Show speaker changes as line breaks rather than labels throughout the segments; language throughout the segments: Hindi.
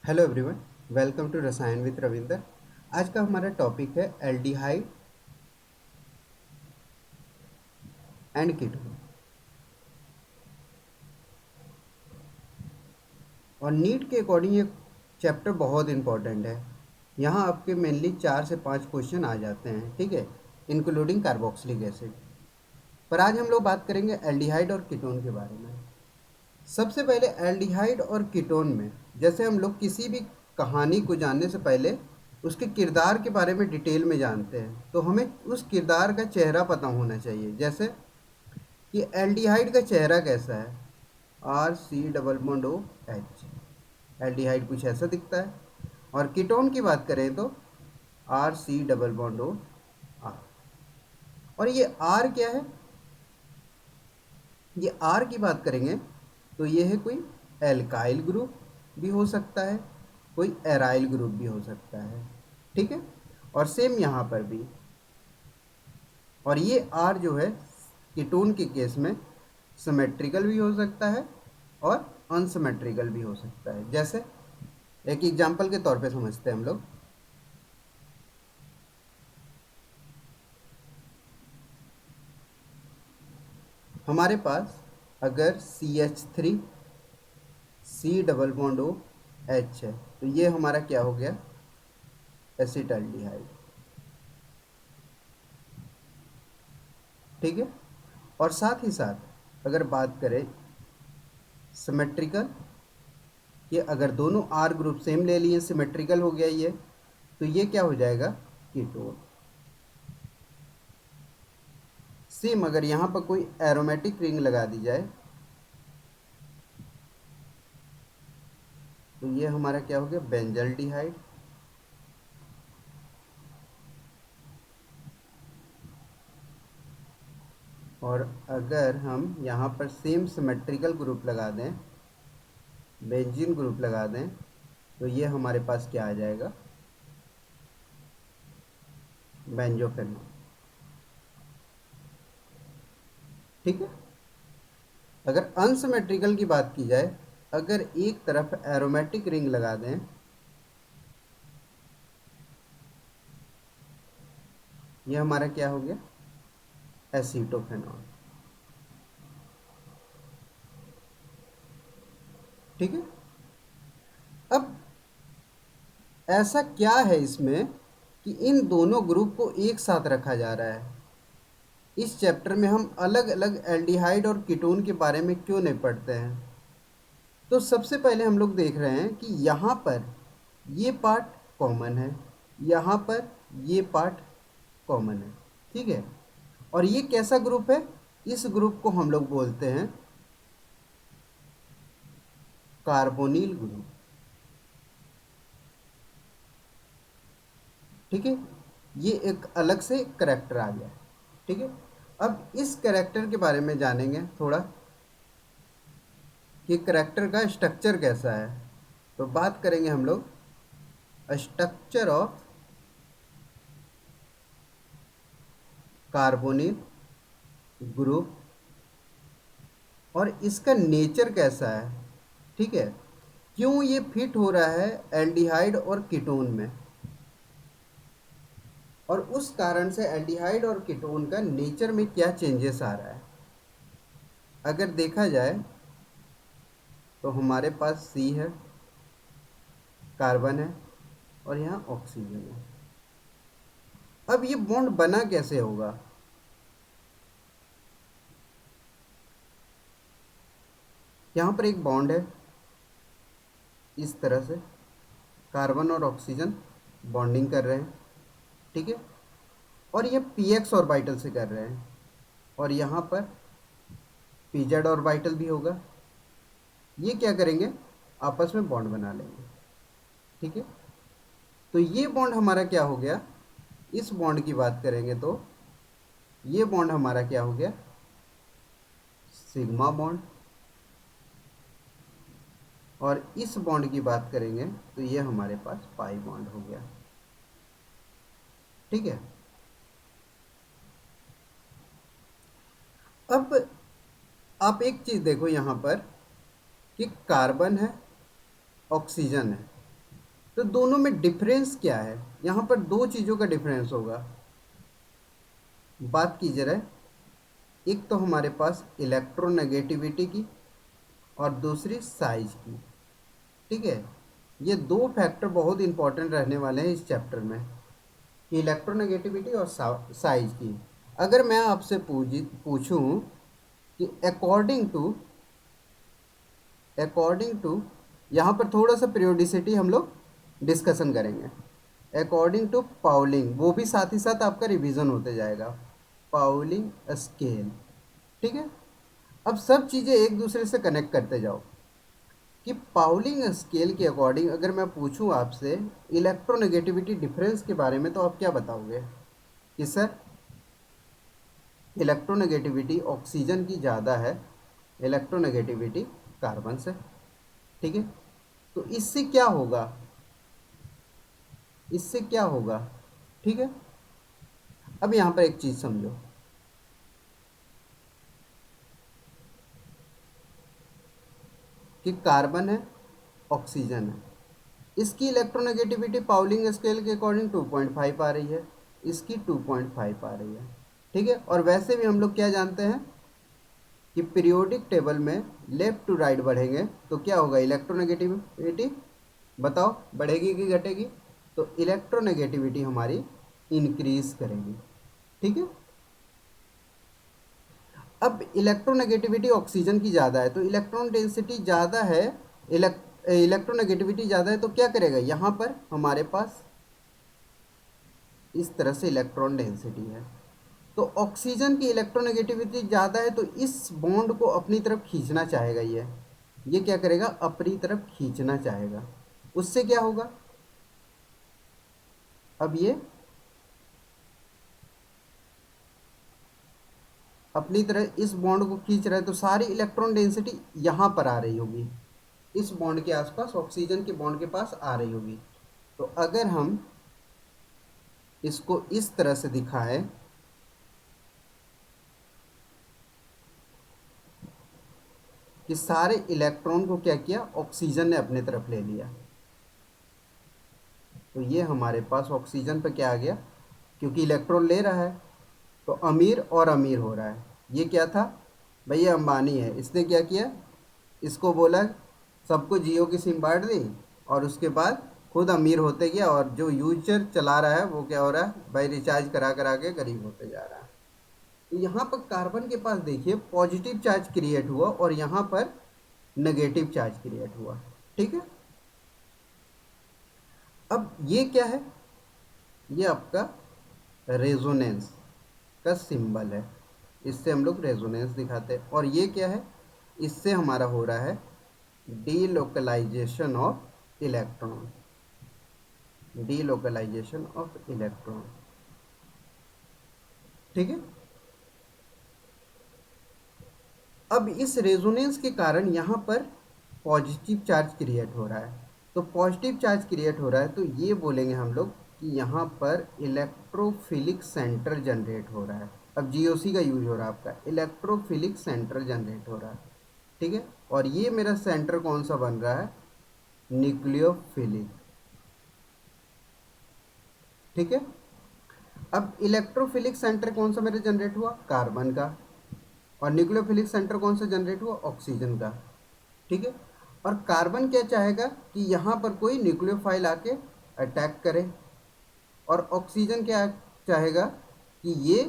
हेलो एवरीवन, वेलकम टू रसायन विद रविंदर। आज का हमारा टॉपिक है एल्डिहाइड एंड कीटोन। और नीट के अकॉर्डिंग ये चैप्टर बहुत इंपॉर्टेंट है। यहाँ आपके मेनली 4 से 5 क्वेश्चन आ जाते हैं, ठीक है, इंक्लूडिंग कार्बोक्सिलिक एसिड। पर आज हम लोग बात करेंगे एल्डिहाइड और कीटोन के बारे में। सबसे पहले एल्डिहाइड और कीटोन में, जैसे हम लोग किसी भी कहानी को जानने से पहले उसके किरदार के बारे में डिटेल में जानते हैं, तो हमें उस किरदार का चेहरा पता होना चाहिए। जैसे कि एल्डिहाइड का चेहरा कैसा है, R C double bond O H, aldehyde कुछ ऐसा दिखता है। और कीटोन की बात करें तो R C double bond O R. और ये आर क्या है, ये आर की बात करेंगे तो ये है कोई एल्काइल ग्रुप भी हो सकता है, कोई एराइल ग्रुप भी हो सकता है, ठीक है। और सेम यहाँ पर भी। और ये आर जो है कीटोन के केस में सिमेट्रिकल भी हो सकता है और अनसिमेट्रिकल भी हो सकता है। जैसे एक एग्जांपल के तौर पे समझते हैं हम लोग। हमारे पास अगर CH3 C double bond O H है, तो ये हमारा क्या हो गया, एसिटाल्डिहाइड, ठीक है। और साथ ही साथ अगर बात करें सिमेट्रिकल, कि अगर दोनों आर ग्रुप सेम ले लिए, सिमेट्रिकल हो गया ये, तो ये क्या हो जाएगा, कीटोन। सेम अगर यहाँ पर कोई एरोमेटिक रिंग लगा दी जाए, तो ये हमारा क्या हो गया, बेंजल्डिहाइड। और अगर हम यहाँ पर सेम सिमेट्रिकल ग्रुप लगा दें, बेंजीन ग्रुप लगा दें, तो ये हमारे पास क्या आ जाएगा, बेंजोफेनॉल, ठीक है। अगर अनसिमेट्रिकल की बात की जाए, अगर एक तरफ एरोमेटिक रिंग लगा दें, ये हमारा क्या हो गया, एसीटोफेनॉल, ठीक है। अब ऐसा क्या है इसमें कि इन दोनों ग्रुप को एक साथ रखा जा रहा है। इस चैप्टर में हम अलग अलग एल्डिहाइड और कीटोन के बारे में क्यों नहीं पढ़ते हैं। तो सबसे पहले हम लोग देख रहे हैं कि यहाँ पर ये पार्ट कॉमन है, यहाँ पर ये पार्ट कॉमन है, ठीक है। और ये कैसा ग्रुप है, इस ग्रुप को हम लोग बोलते हैं कार्बोनिल ग्रुप, ठीक है। ये एक अलग से करेक्टर आ गया, ठीक है। अब इस करेक्टर के बारे में जानेंगे थोड़ा कि करेक्टर का स्ट्रक्चर कैसा है। तो बात करेंगे हम लोग स्ट्रक्चर ऑफ कार्बोनिल ग्रुप, और इसका नेचर कैसा है, ठीक है। क्यों ये फिट हो रहा है एल्डिहाइड और कीटोन में, और उस कारण से एल्डिहाइड और कीटोन का नेचर में क्या चेंजेस आ रहा है। अगर देखा जाए तो हमारे पास सी है, कार्बन है, और यहाँ ऑक्सीजन है। अब ये बॉन्ड बना कैसे होगा, यहाँ पर एक बॉन्ड है इस तरह से, कार्बन और ऑक्सीजन बॉन्डिंग कर रहे हैं, ठीक है। और ये px ऑर्बिटल से कर रहे हैं, और यहाँ पर pz ऑर्बिटल भी होगा। ये क्या करेंगे, आपस में बॉन्ड बना लेंगे, ठीक है। तो ये बॉन्ड हमारा क्या हो गया, इस बॉन्ड की बात करेंगे तो ये बॉन्ड हमारा क्या हो गया, सिग्मा बॉन्ड। और इस बॉन्ड की बात करेंगे तो ये हमारे पास पाई बॉन्ड हो गया, ठीक है। अब आप एक चीज़ देखो यहाँ पर कि कार्बन है, ऑक्सीजन है, तो दोनों में डिफरेंस क्या है? यहाँ पर दो चीज़ों का डिफरेंस होगा, बात की जरा। एक तो हमारे पास इलेक्ट्रोनेगेटिविटी की और दूसरी साइज की, ठीक है। ये दो फैक्टर बहुत इंपॉर्टेंट रहने वाले हैं इस चैप्टर में, इलेक्ट्रोनेगेटिविटी और साइज की। अगर मैं आपसे पूछूं कि अकॉर्डिंग टू यहाँ पर थोड़ा सा पीरियोडिसिटी हम लोग डिस्कशन करेंगे। अकॉर्डिंग टू पाउलिंग, वो भी साथ ही साथ आपका रिवीजन होते जाएगा, पाउलिंग स्केल, ठीक है। अब सब चीज़ें एक दूसरे से कनेक्ट करते जाओ कि पाउलिंग स्केल के अकॉर्डिंग अगर मैं पूछूं आपसे इलेक्ट्रोनेगेटिविटी डिफरेंस के बारे में, तो आप क्या बताओगे कि सर इलेक्ट्रोनेगेटिविटी ऑक्सीजन की ज़्यादा है, इलेक्ट्रोनेगेटिविटी कार्बन से, ठीक है। तो इससे क्या होगा, इससे क्या होगा, ठीक है। अब यहाँ पर एक चीज़ समझो कि कार्बन है, ऑक्सीजन है, इसकी इलेक्ट्रोनेगेटिविटी पाउलिंग स्केल के अकॉर्डिंग 2.5 आ रही है, इसकी 2.5 आ रही है, ठीक है। और वैसे भी हम लोग क्या जानते हैं कि पीरियोडिक टेबल में लेफ्ट टू राइट बढ़ेंगे तो क्या होगा, इलेक्ट्रोनेगेटिविटी बताओ बढ़ेगी कि घटेगी? तो इलेक्ट्रोनेगेटिविटी हमारी इंक्रीज करेगी, ठीक है। अब इलेक्ट्रोनेगेटिविटी ऑक्सीजन की ज़्यादा है, तो इलेक्ट्रॉन डेंसिटी ज़्यादा है, इलेक्ट्रोनेगेटिविटी ज़्यादा है, तो क्या करेगा, यहाँ पर हमारे पास इस तरह से इलेक्ट्रॉन डेंसिटी है। तो ऑक्सीजन की इलेक्ट्रोनेगेटिविटी ज़्यादा है, तो इस बॉन्ड को अपनी तरफ खींचना चाहेगा, ये क्या करेगा, अपनी तरफ खींचना चाहेगा। उससे क्या होगा, अब ये अपनी तरह इस बॉन्ड को खींच रहा है, तो सारी इलेक्ट्रॉन डेंसिटी यहाँ पर आ रही होगी, इस बॉन्ड के आसपास, ऑक्सीजन के बॉन्ड के पास आ रही होगी। तो अगर हम इसको इस तरह से दिखाएं कि सारे इलेक्ट्रॉन को क्या किया, ऑक्सीजन ने अपने तरफ ले लिया, तो ये हमारे पास ऑक्सीजन पे क्या आ गया, क्योंकि इलेक्ट्रॉन ले रहा है तो अमीर और अमीर हो रहा है। ये क्या था भैया, अंबानी है, इसने क्या किया, इसको बोला सबको जियो की सिम बांट दी और उसके बाद खुद अमीर होते गया, और जो यूजर चला रहा है वो क्या हो रहा है भाई, रिचार्ज करा करा के गरीब होते जा रहा है। तो यहाँ पर कार्बन के पास देखिए पॉजिटिव चार्ज क्रिएट हुआ और यहाँ पर नेगेटिव चार्ज क्रिएट हुआ, ठीक है। अब ये क्या है, ये आपका रेजोनेंस का सिंबल है, इससे हम लोग रेजोनेंस दिखाते हैं। और ये क्या है, इससे हमारा हो रहा है delocalisation of electron, delocalisation of electron, ठीक है। अब इस रेजोनेंस के कारण यहाँ पर पॉजिटिव चार्ज क्रिएट हो रहा है, तो पॉजिटिव चार्ज क्रिएट हो रहा है, तो ये बोलेंगे हम लोग कि यहाँ पर इलेक्ट्रोफिलिक सेंटर जनरेट हो रहा है। अब जीओसी का यूज हो रहा है, आपका इलेक्ट्रोफिलिक सेंटर जनरेट हो रहा है, ठीक है। और ये मेरा सेंटर कौन सा बन रहा है, न्यूक्लियोफिलिक, ठीक है। अब इलेक्ट्रोफिलिक सेंटर कौन सा मेरा जनरेट हुआ, कार्बन का, और न्यूक्लियोफिलिक सेंटर कौन सा जनरेट हुआ, ऑक्सीजन का, ठीक है। और कार्बन क्या चाहेगा कि यहाँ पर कोई न्यूक्लियोफाइल आके अटैक करे, और ऑक्सीजन क्या चाहेगा कि ये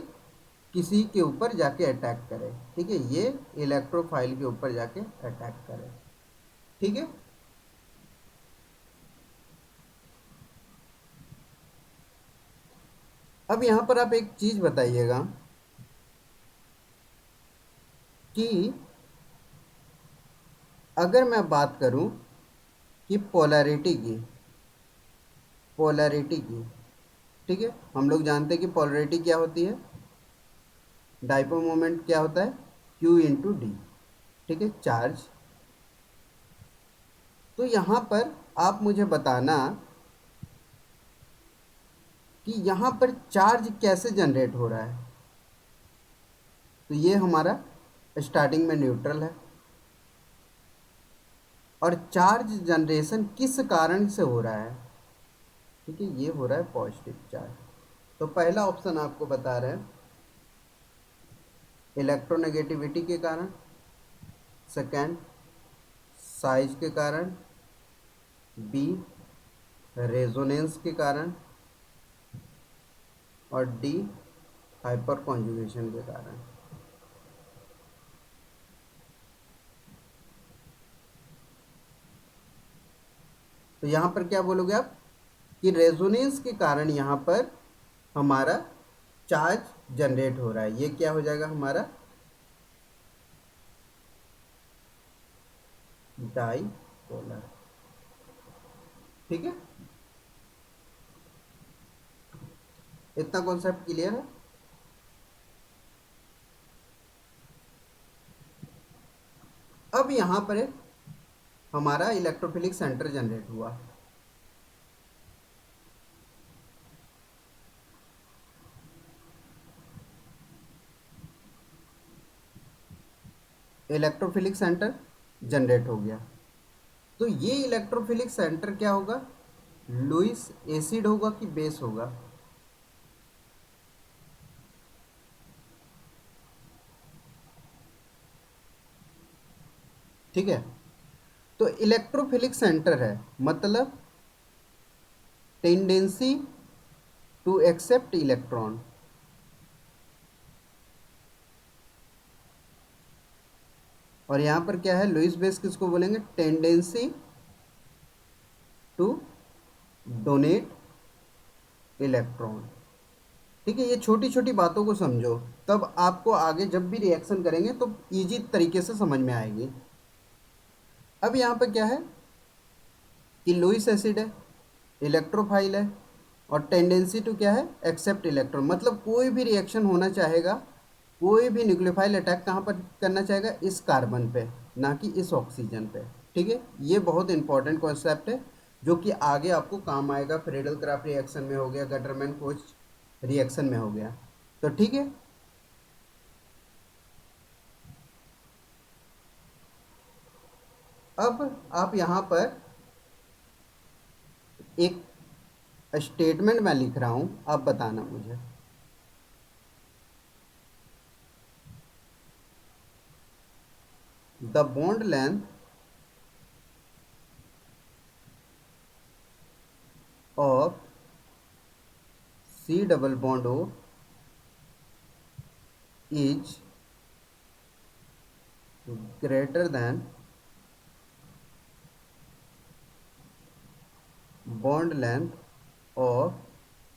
किसी के ऊपर जाके अटैक करे, ठीक है, ये इलेक्ट्रोफाइल के ऊपर जाके अटैक करे, ठीक है। अब यहाँ पर आप एक चीज़ बताइएगा कि अगर मैं बात करूँ कि पोलैरिटी की, ठीक है, हम लोग जानते हैं कि पोलैरिटी क्या होती है, डाइपोल मोमेंट क्या होता है, Q इंटू डी, ठीक है, चार्ज। तो यहाँ पर आप मुझे बताना कि यहाँ पर चार्ज कैसे जनरेट हो रहा है। तो ये हमारा स्टार्टिंग में न्यूट्रल है, और चार्ज जनरेशन किस कारण से हो रहा है, ठीक है, ये हो रहा है पॉजिटिव चार्ज। तो पहला ऑप्शन आपको बता रहे हैं इलेक्ट्रोनेगेटिविटी के कारण, सेकेंड साइज के कारण, बी रेजोनेंस के कारण, और डी हाइपर कॉन्जुगेशन के कारण। तो यहाँ पर क्या बोलोगे आप कि रेजोनेंस के कारण यहाँ पर हमारा चार्ज जनरेट हो रहा है। ये क्या हो जाएगा हमारा डाईपोलर। ठीक है, इतना कॉन्सेप्ट क्लियर है। अब यहाँ पर एक हमारा इलेक्ट्रोफिलिक सेंटर जनरेट हुआ। इलेक्ट्रोफिलिक सेंटर जनरेट हो गया। तो ये इलेक्ट्रोफिलिक सेंटर क्या होगा, लुईस एसिड होगा कि बेस होगा? ठीक है, तो इलेक्ट्रोफिलिक सेंटर है मतलब टेंडेंसी टू एक्सेप्ट इलेक्ट्रॉन। और यहां पर क्या है, लुईस बेस किसको बोलेंगे, टेंडेंसी टू डोनेट इलेक्ट्रॉन। ठीक है, ये छोटी छोटी बातों को समझो, तब आपको आगे जब भी रिएक्शन करेंगे तो इजी तरीके से समझ में आएगी। अब यहाँ पर क्या है कि लुईस एसिड है, इलेक्ट्रोफाइल है, और टेंडेंसी टू क्या है, एक्सेप्ट इलेक्ट्रॉन। मतलब कोई भी रिएक्शन होना चाहेगा, कोई भी न्यूक्लियोफाइल अटैक कहाँ पर करना चाहेगा, इस कार्बन पे, ना कि इस ऑक्सीजन पे। ठीक है, ये बहुत इंपॉर्टेंट कॉन्सेप्ट है जो कि आगे आपको काम आएगा। फ्रीडल क्राफ्ट रिएक्शन में हो गया, गटरमैन कोच रिएक्शन में हो गया। तो ठीक है, अब आप यहाँ पर एक स्टेटमेंट मैं लिख रहा हूँ, आप बताना मुझे। The bond length of C double bond O is greater than bond length of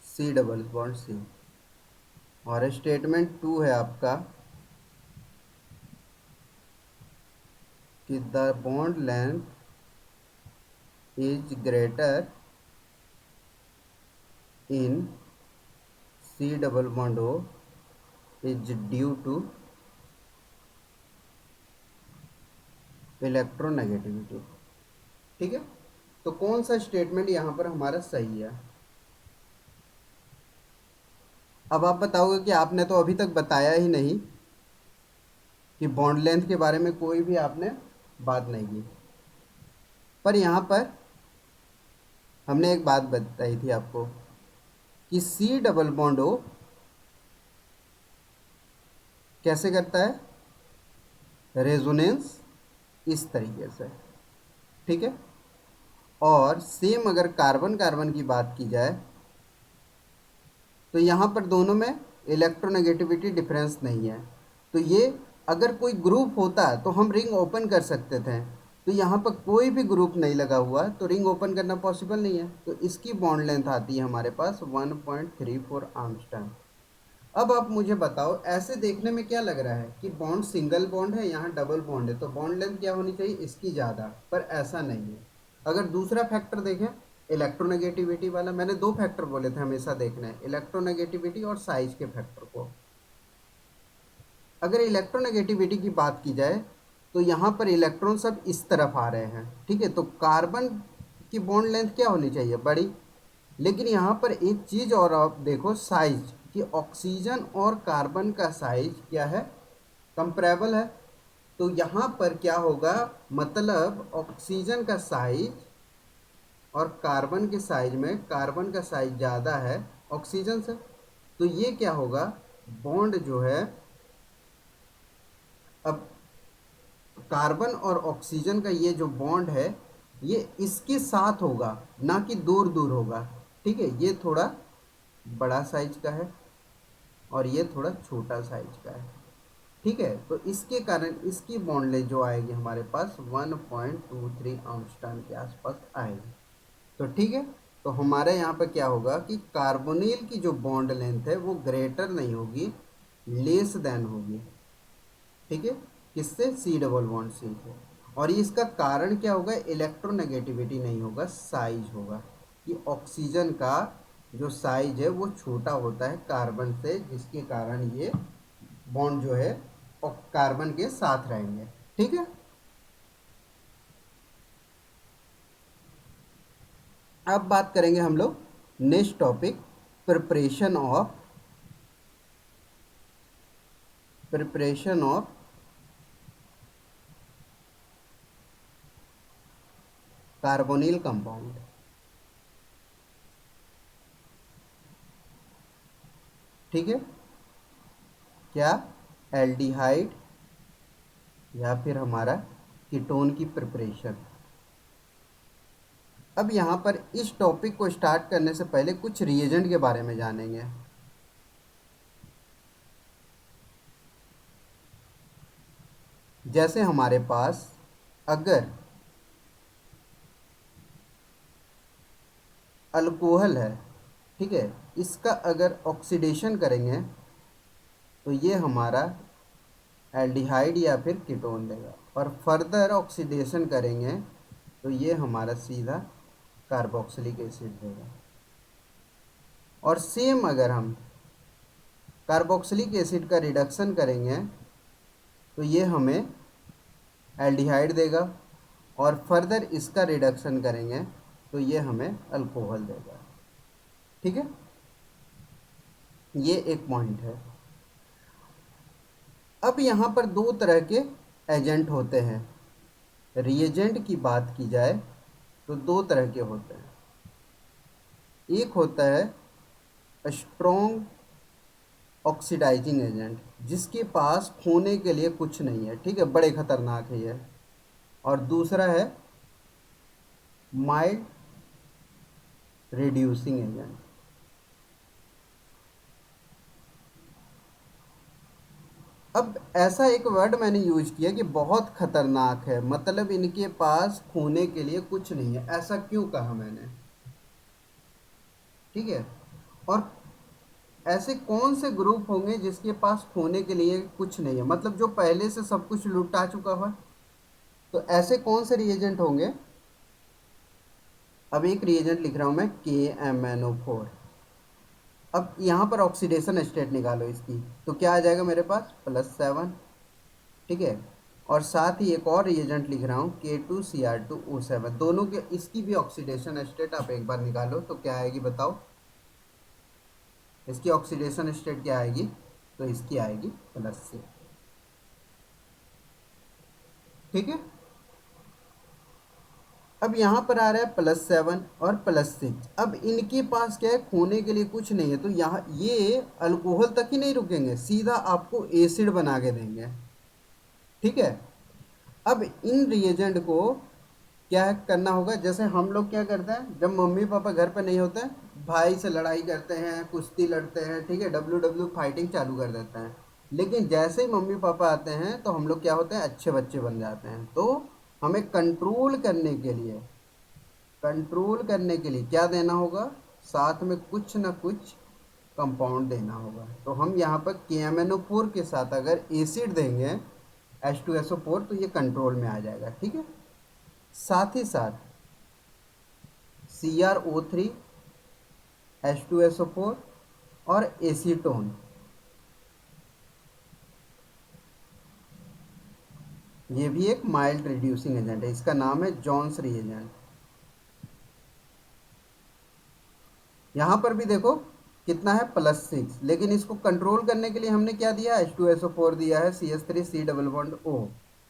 C double bond C। और स्टेटमेंट 2 है आपका कि the bond length is greater in C double bond O is due to electronegativity. ठीक है, तो कौन सा स्टेटमेंट यहाँ पर हमारा सही है? अब आप बताओगे कि आपने तो अभी तक बताया ही नहीं, कि बॉन्ड लेंथ के बारे में कोई भी आपने बात नहीं की। पर यहाँ पर हमने एक बात बताई थी आपको कि सी डबल बॉन्ड ओ कैसे करता है, रेजोनेंस इस तरीके से। ठीक है, और सेम अगर कार्बन कार्बन की बात की जाए तो यहाँ पर दोनों में इलेक्ट्रोनेगेटिविटी डिफरेंस नहीं है। तो ये अगर कोई ग्रुप होता तो हम रिंग ओपन कर सकते थे, तो यहाँ पर कोई भी ग्रुप नहीं लगा हुआ तो रिंग ओपन करना पॉसिबल नहीं है। तो इसकी बॉन्ड लेंथ आती है हमारे पास 1.34 आर्मस्ट्रॉन्ग। अब आप मुझे बताओ, ऐसे देखने में क्या लग रहा है कि बॉन्ड सिंगल बॉन्ड है, यहाँ डबल बॉन्ड है, तो बॉन्ड लेंथ क्या होनी चाहिए, इसकी ज़्यादा, पर ऐसा नहीं है। अगर दूसरा फैक्टर देखें, इलेक्ट्रोनेगेटिविटी वाला, मैंने दो फैक्टर बोले थे हमेशा देखना है, इलेक्ट्रोनेगेटिविटी और साइज के फैक्टर को। अगर इलेक्ट्रोनेगेटिविटी की बात की जाए तो यहाँ पर इलेक्ट्रॉन सब इस तरफ आ रहे हैं। ठीक है, तो कार्बन की बॉन्ड लेंथ क्या होनी चाहिए, बड़ी। लेकिन यहाँ पर एक चीज़ और आप देखो, साइज, कि ऑक्सीजन और कार्बन का साइज क्या है, कंपैरेबल है। तो यहाँ पर क्या होगा, मतलब ऑक्सीजन का साइज और कार्बन के साइज में कार्बन का साइज ज़्यादा है ऑक्सीजन से, तो ये क्या होगा, बॉन्ड जो है, अब कार्बन और ऑक्सीजन का ये जो बॉन्ड है ये इसके साथ होगा, ना कि दूर दूर होगा। ठीक है, ये थोड़ा बड़ा साइज का है और ये थोड़ा छोटा साइज का है। ठीक है, तो इसके कारण इसकी बॉन्ड लेंथ जो आएगी हमारे पास 1.23 आर्मस्ट्रांग के आसपास आएगी। तो ठीक है, तो हमारे यहाँ पर क्या होगा कि कार्बोनिल की जो बॉन्ड लेंथ है वो ग्रेटर नहीं होगी, लेस देन होगी। ठीक है, किससे, सी डबल बॉन्ड सी से। और इसका कारण क्या होगा, इलेक्ट्रोनेगेटिविटी नहीं होगा, साइज होगा, कि ऑक्सीजन का जो साइज है वो छोटा होता है कार्बन से, जिसके कारण ये बॉन्ड जो है कार्बन के साथ रहेंगे। ठीक है, अब बात करेंगे हम लोग next topic, preparation of carbonyl compound. ठीक है, क्या, एल्डिहाइड या फिर हमारा कीटोन की प्रिपरेशन। अब यहाँ पर इस टॉपिक को स्टार्ट करने से पहले कुछ रिएजेंट के बारे में जानेंगे। जैसे हमारे पास अगर अल्कोहल है, ठीक है, इसका अगर ऑक्सीडेशन करेंगे तो ये हमारा एल्डिहाइड या फिर कीटोन देगा, और फर्दर ऑक्सीडेशन करेंगे तो ये हमारा सीधा कार्बोक्सिलिक एसिड देगा। और सेम अगर हम कार्बोक्सिलिक एसिड का रिडक्शन करेंगे तो ये हमें एल्डिहाइड देगा, और फर्दर इसका रिडक्शन करेंगे तो ये हमें अल्कोहल देगा। ठीक है, ये एक पॉइंट है। अब यहाँ पर दो तरह के एजेंट होते हैं। रिएजेंट की बात की जाए तो दो तरह के होते हैं। एक होता है स्ट्रॉन्ग ऑक्सीडाइजिंग एजेंट, जिसके पास खोने के लिए कुछ नहीं है, ठीक है, बड़े खतरनाक है ये। और दूसरा है माइल्ड रिड्यूसिंग एजेंट। अब ऐसा एक वर्ड मैंने यूज किया कि बहुत खतरनाक है, मतलब इनके पास खोने के लिए कुछ नहीं है। ऐसा क्यों कहा मैंने, ठीक है, और ऐसे कौन से ग्रुप होंगे जिसके पास खोने के लिए कुछ नहीं है, मतलब जो पहले से सब कुछ लुटा चुका हुआ। तो ऐसे कौन से रिएजेंट होंगे, अब एक रिएजेंट लिख रहा हूं मैं, KMnO4। अब यहाँ पर ऑक्सीडेशन स्टेट निकालो इसकी, तो क्या आ जाएगा मेरे पास, +7। ठीक है, और साथ ही एक और रिएजेंट लिख रहा हूँ K2Cr2O7। दोनों के, इसकी भी ऑक्सीडेशन स्टेट आप एक बार निकालो तो क्या आएगी बताओ, इसकी ऑक्सीडेशन स्टेट क्या आएगी, तो इसकी आएगी +6। ठीक है, अब यहाँ पर आ रहा है +7 और +6। अब इनके पास क्या है, खोने के लिए कुछ नहीं है, तो यहाँ ये अल्कोहल तक ही नहीं रुकेंगे, सीधा आपको एसिड बना के देंगे। ठीक है, अब इन रिएजेंट को क्या करना होगा, जैसे हम लोग क्या करते हैं, जब मम्मी पापा घर पे नहीं होते हैं, भाई से लड़ाई करते हैं, कुश्ती लड़ते हैं, ठीक है, WWE फाइटिंग चालू कर देते हैं। लेकिन जैसे ही मम्मी पापा आते हैं तो हम लोग क्या होते हैं, अच्छे बच्चे बन जाते हैं। तो हमें कंट्रोल करने के लिए क्या देना होगा, साथ में कुछ ना कुछ कंपाउंड देना होगा। तो हम यहाँ पर KMnO4 के साथ अगर एसिड देंगे H2SO4 तो ये कंट्रोल में आ जाएगा। ठीक है, साथ ही साथ CrO3 H2SO4 और एसीटोन, ये भी एक माइल्ड रिड्यूसिंग एजेंट है, इसका नाम है जॉन्स रिएजेंट। यहाँ पर भी देखो कितना है, +6, लेकिन इसको कंट्रोल करने के लिए हमने क्या दिया, H2SO4 दिया है, CH3C डबल बॉन्ड O।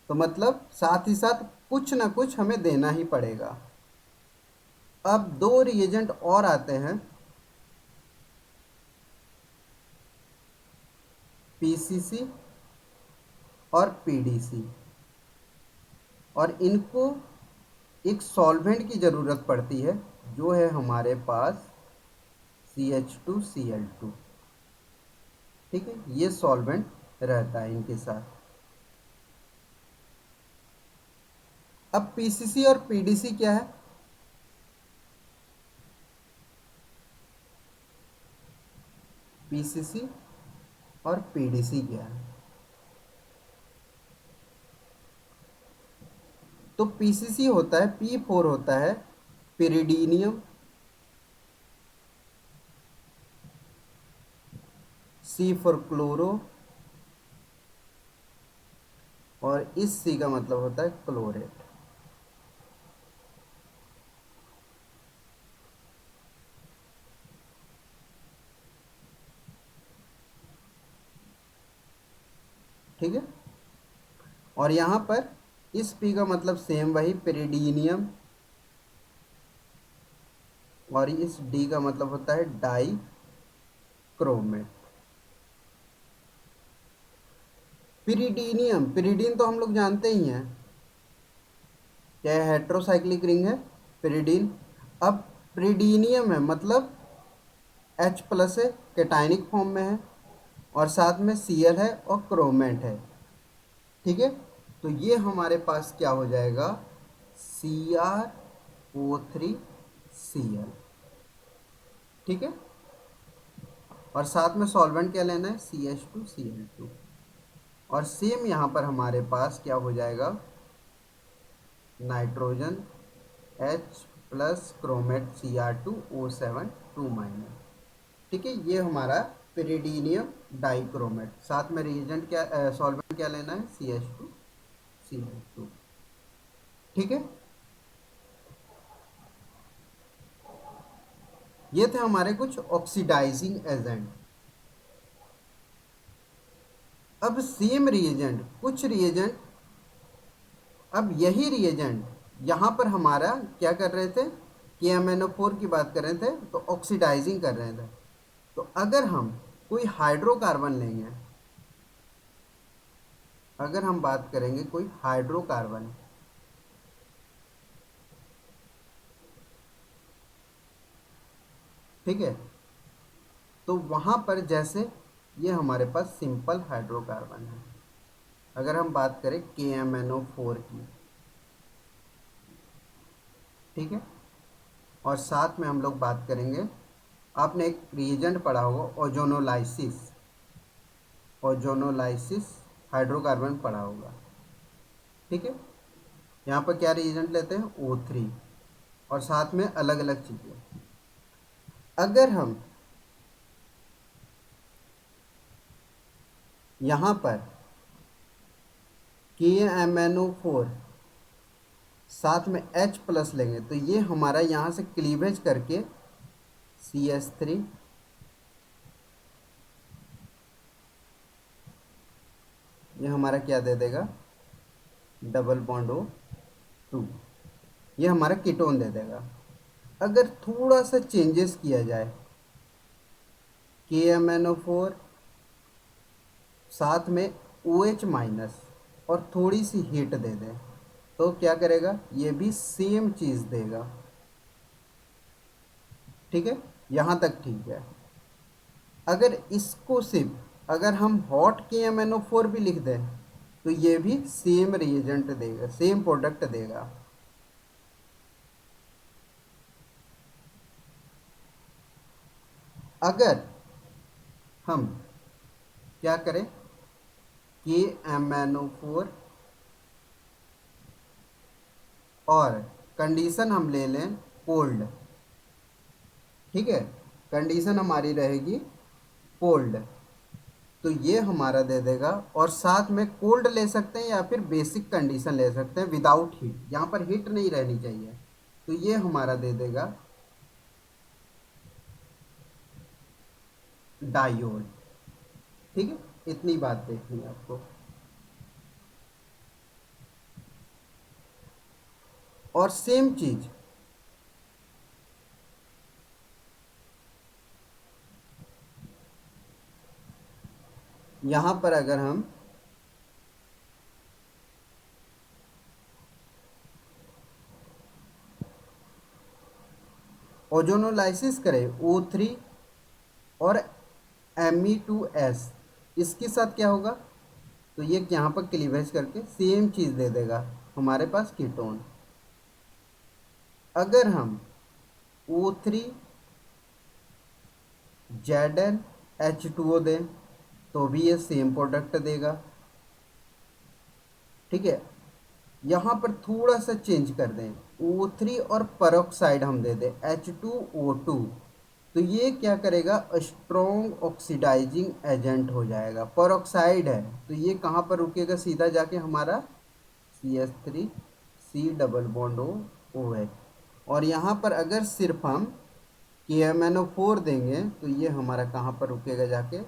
तो मतलब साथ ही साथ कुछ ना कुछ हमें देना ही पड़ेगा। अब दो रिएजेंट और आते हैं, पीसीसी और पीडीसी, और इनको एक सॉल्वेंट की ज़रूरत पड़ती है जो है हमारे पास CH2Cl2। ठीक है, ये सॉल्वेंट रहता है इनके साथ। अब पीसीसी और पीडीसी क्या है? पीसीसी और पीडीसी क्या है? तो पीसीसी होता है, P4 होता है पिरिडीनियम, C फॉर क्लोरो, और इस C का मतलब होता है क्लोरेट। ठीक है, और यहाँ पर इस P का मतलब सेम वही पिरिडीनियम, और इस D का मतलब होता है डाई क्रोमेट। पिरिडीनियम, पिरिडीन तो हम लोग जानते ही हैं, क्या हेट्रोसाइक्लिक रिंग है पिरिडीन। अब पिरिडीनियम है मतलब H+ है, कैटायनिक फॉर्म में है, और साथ में Cl है और क्रोमेट है। ठीक है, तो ये हमारे पास क्या हो जाएगा, CrO3Cl। ठीक है, और साथ में सॉल्वेंट क्या लेना है, CH2Cl2। और सेम यहाँ पर हमारे पास क्या हो जाएगा, नाइट्रोजन H+ क्रोमेट Cr2O7 2-। ठीक है, ये हमारा पिरिडीनियम डाइक्रोमेट। साथ में रिएजेंट क्या, सॉल्वेंट क्या लेना है, CH2Cl2। ठीक है, ये थे हमारे कुछ ऑक्सीडाइजिंग एजेंट। अब सेम रिएजेंट, कुछ रिएजेंट, अब यही रिएजेंट यहाँ पर हमारा क्या कर रहे थे, KMnO4 की बात कर रहे थे तो ऑक्सीडाइजिंग कर रहे थे। तो अगर हम कोई हाइड्रोकार्बन लेंगे, अगर हम बात करेंगे कोई हाइड्रोकार्बन, ठीक है, तो वहाँ पर जैसे ये हमारे पास सिंपल हाइड्रोकार्बन है, अगर हम बात करें KMnO4 की, ठीक है, और साथ में हम लोग बात करेंगे, आपने एक रिएजेंट पढ़ा होगा ओजोनोलाइसिस, ओजोनोलाइसिस हाइड्रोकार्बन पढ़ा होगा। ठीक है, यहाँ पर क्या रिएजेंट लेते हैं, O3, और साथ में अलग अलग चीज़ें। अगर हम यहाँ पर KMnO4 साथ में H+ लेंगे तो ये हमारा यहाँ से क्लीवेज करके CH3, ये हमारा क्या दे देगा, डबल बॉन्ड O2, ये हमारा कीटोन दे देगा। अगर थोड़ा सा चेंजेस किया जाए, KMnO4 साथ में OH- और थोड़ी सी हीट दे दें, तो क्या करेगा, ये भी सेम चीज़ देगा। ठीक है, यहाँ तक ठीक है। अगर इसको सिर्फ अगर हम हॉट KMnO4 भी लिख दें तो ये भी सेम रिएजेंट देगा, सेम प्रोडक्ट देगा। अगर हम क्या करें, KMnO4 और कंडीशन हम ले लें कोल्ड, ठीक है, कंडीशन हमारी रहेगी कोल्ड, तो ये हमारा दे देगा। और साथ में कोल्ड ले सकते हैं या फिर बेसिक कंडीशन ले सकते हैं विदाउट हीट, यहाँ पर हीट नहीं रहनी चाहिए, तो ये हमारा दे देगा डायोल। ठीक है, इतनी बात देखनी है आपको। और सेम चीज़ यहाँ पर अगर हम ओजोनोलाइसिस करें O3 और Me2S, इसके साथ क्या होगा, तो ये यहाँ पर क्लीवेज करके सेम चीज़ दे देगा हमारे पास कीटोन। अगर हम O3 ZnH2O दें तो भी ये सेम प्रोडक्ट देगा। ठीक है, यहाँ पर थोड़ा सा चेंज कर दें, O3 और परऑक्साइड हम दे दें H2O2, तो ये क्या करेगा, स्ट्रॉन्ग ऑक्सीडाइजिंग एजेंट हो जाएगा। परऑक्साइड है तो ये कहाँ पर रुकेगा, सीधा जाके हमारा CH3C डबल बॉन्ड OH। और यहाँ पर अगर सिर्फ हम KMnO4 देंगे तो ये हमारा कहाँ पर रुकेगा, जाके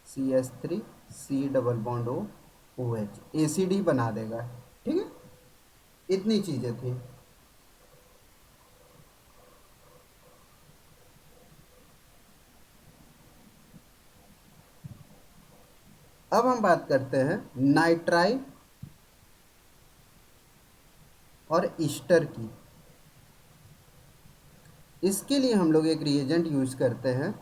CH3C double bond OH, ACD बना देगा। ठीक है, इतनी चीज़ें थी। अब हम बात करते हैं नाइट्राइल और ईस्टर की। इसके लिए हम लोग एक रिएजेंट यूज करते हैं,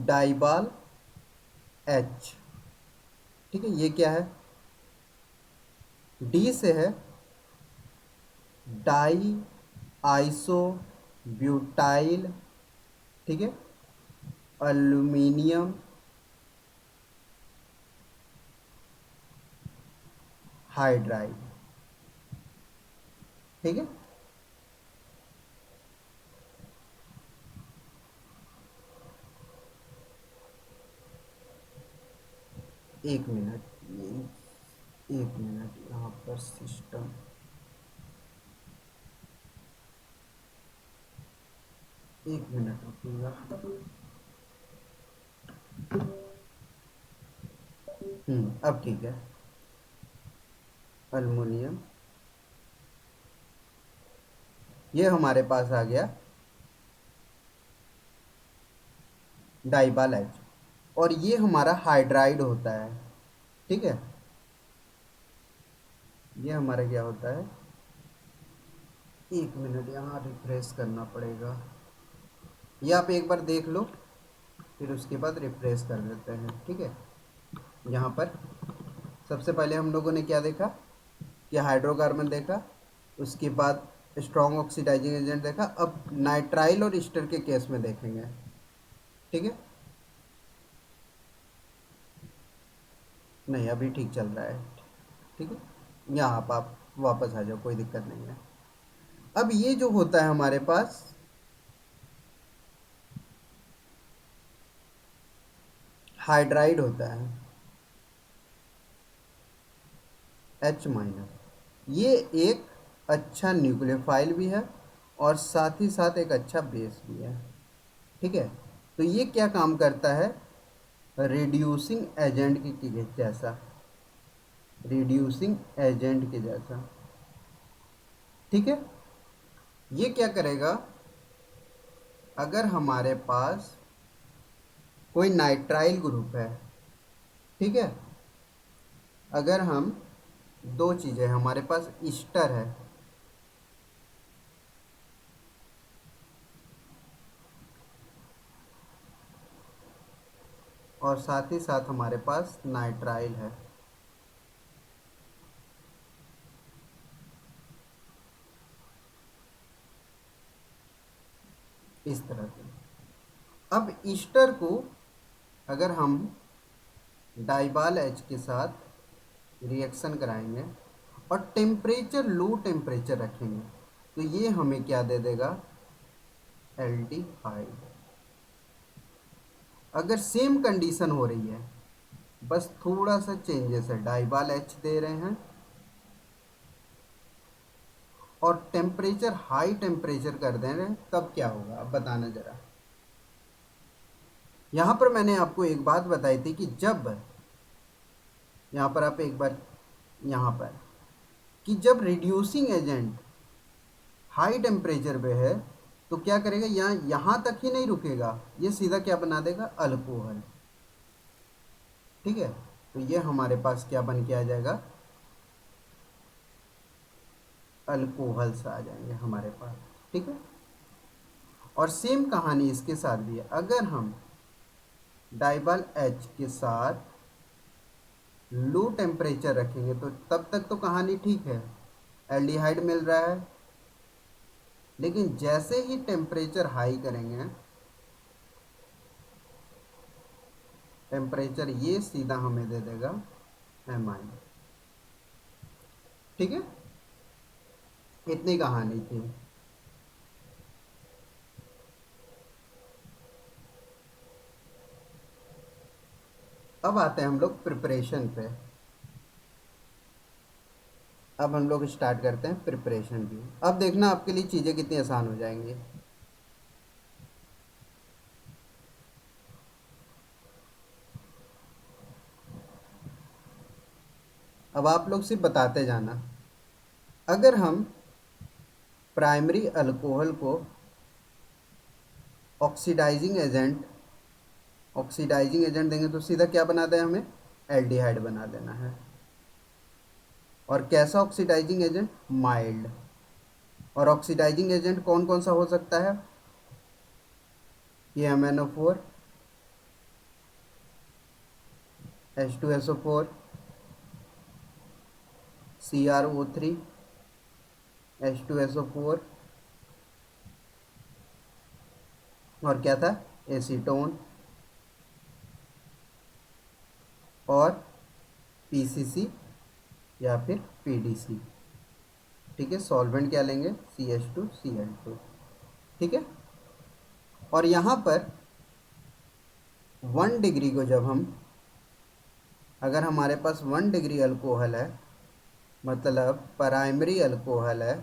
डाइबाल H। ठीक है, ये क्या है, डी से है डाई आइसो ब्यूटाइल, ठीक है, एल्यूमिनियम हाइड्राइड। ठीक है, एक मिनट, एक मिनट, यहाँ पर सिस्टम, एक मिनट रुकिएगा। अब ठीक है, एल्युमिनियम, ये हमारे पास आ गया डाइबाल H, और ये हमारा हाइड्राइड होता है। ठीक है, ये हमारा क्या होता है, एक मिनट यहाँ रिफ्रेश करना पड़ेगा, ये आप एक बार देख लो फिर उसके बाद रिफ्रेश कर देते हैं। ठीक है, यहाँ पर सबसे पहले हम लोगों ने क्या देखा कि हाइड्रोकार्बन देखा, उसके बाद स्ट्रॉन्ग ऑक्सीडाइजिंग एजेंट देखा। अब नाइट्राइल और ईस्टर के केस में देखेंगे। ठीक है, नहीं अभी ठीक चल रहा है। ठीक है, यहाँ आप वापस आ जाओ, कोई दिक्कत नहीं है। अब ये जो होता है हमारे पास हाइड्राइड होता है H-, ये एक अच्छा न्यूक्लियोफाइल भी है और साथ ही साथ एक अच्छा बेस भी है। ठीक है, तो ये क्या काम करता है, रिड्यूसिंग एजेंट की जैसा, रिड्यूसिंग एजेंट के जैसा। ठीक है, ये क्या करेगा, अगर हमारे पास कोई नाइट्राइल ग्रुप है, ठीक है, अगर हम दो चीज़ें, हमारे पास ईस्टर है और साथ ही साथ हमारे पास नाइट्राइल है, इस तरह से। अब ईस्टर को अगर हम डाइबाल H के साथ रिएक्शन कराएंगे और टेम्परेचर लो टेम्परेचर रखेंगे तो ये हमें क्या दे देगा, एल्डिहाइड। अगर सेम कंडीशन हो रही है, बस थोड़ा सा चेंजेस है, डाइबाल H दे रहे हैं और टेम्परेचर हाई टेम्परेचर कर दे रहे हैं, तब क्या होगा, अब बताना जरा। यहाँ पर मैंने आपको एक बात बताई थी कि जब, यहाँ पर आप एक बार, यहाँ पर, कि जब रिड्यूसिंग एजेंट हाई टेम्परेचर पे है तो क्या करेगा, यहाँ तक ही नहीं रुकेगा, ये सीधा क्या बना देगा, अल्कोहल। ठीक है, तो ये हमारे पास क्या बन के आ जाएगा, अल्कोहल्स आ जाएंगे हमारे पास। ठीक है, और सेम कहानी इसके साथ भी है। अगर हम डाइबल एच के साथ लो टेम्परेचर रखेंगे तो तब तक तो कहानी ठीक है, एल्डिहाइड मिल रहा है। लेकिन जैसे ही टेम्परेचर हाई करेंगे, टेम्परेचर ये सीधा हमें दे देगा एमाइन। ठीक है, इतनी कहानी थी। अब आते हैं हम लोग प्रिपरेशन पे। अब हम लोग स्टार्ट करते हैं प्रिपरेशन की। अब देखना आपके लिए चीज़ें कितनी आसान हो जाएंगी। अब आप लोग सिर्फ बताते जाना। अगर हम प्राइमरी अल्कोहल को ऑक्सीडाइजिंग एजेंट देंगे तो सीधा क्या बना दें, हमें एल्डिहाइड बना देना है। और कैसा ऑक्सीडाइजिंग एजेंट, माइल्ड। और ऑक्सीडाइजिंग एजेंट कौन कौन सा हो सकता है, ये MnO4, H2SO4, CrO3, H2SO4, और क्या था, एसीटोन, और PCC या फिर PDC। ठीक है, सॉल्वेंट क्या लेंगे, CH2Cl2। ठीक है, और यहाँ पर 1 डिग्री को जब हम, अगर हमारे पास 1 डिग्री अल्कोहल है, मतलब प्राइमरी अल्कोहल है,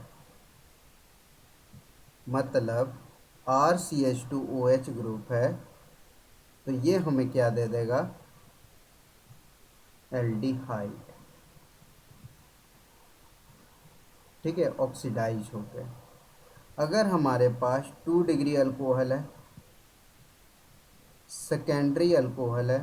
मतलब RCH2OH ग्रुप है, तो ये हमें क्या दे देगा, एल्डिहाइड। ठीक है, ऑक्सीडाइज हो गए। अगर हमारे पास 2 डिग्री अल्कोहल है, सेकेंडरी अल्कोहल है,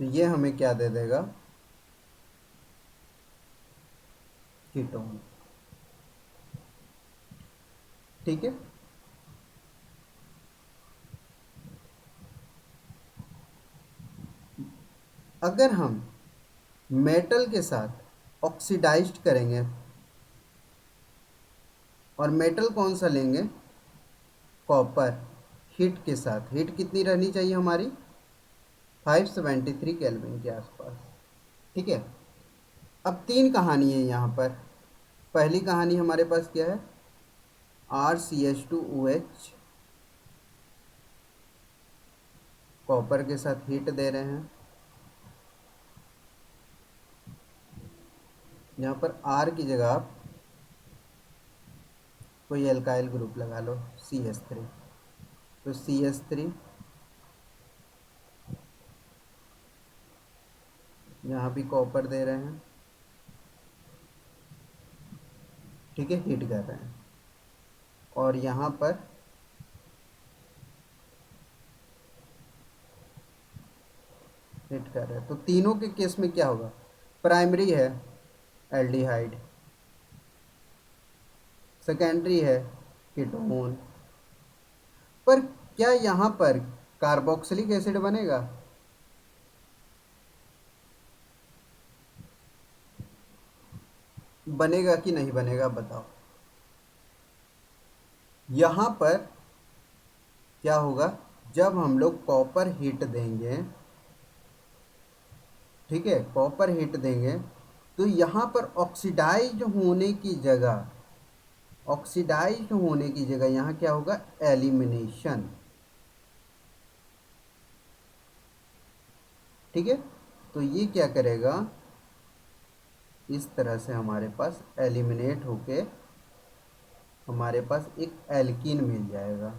तो ये हमें क्या दे देगा, कीटोन। ठीक है, अगर हम मेटल के साथ ऑक्सीडाइज्ड करेंगे, और मेटल कौन सा लेंगे, कॉपर, हीट के साथ, हीट कितनी रहनी चाहिए हमारी, 573 केल्विन के आसपास। ठीक है, अब 3 कहानी है यहाँ पर। पहली कहानी हमारे पास क्या है, RCH2OH कॉपर के साथ हीट दे रहे हैं। यहाँ पर R की जगह आप कोई एल्काइल ग्रुप लगा लो, CH3। तो CH3 यहाँ भी कॉपर दे रहे हैं। ठीक है, हीट कर रहे हैं, और यहाँ पर हीट कर रहे हैं। तो तीनों के केस में क्या होगा, प्राइमरी है एल्डिहाइड, सेकेंडरी है कीटोन, पर क्या यहाँ पर कार्बोक्सिलिक एसिड बनेगा, बनेगा कि नहीं बनेगा बताओ। यहाँ पर क्या होगा, जब हम लोग कॉपर हीट देंगे, ठीक है, कॉपर हीट देंगे, तो यहाँ पर ऑक्सीडाइज्ड होने की जगह यहाँ क्या होगा, एलिमिनेशन। ठीक है, तो ये क्या करेगा, इस तरह से हमारे पास एलिमिनेट होके हमारे पास एक एल्कीन मिल जाएगा,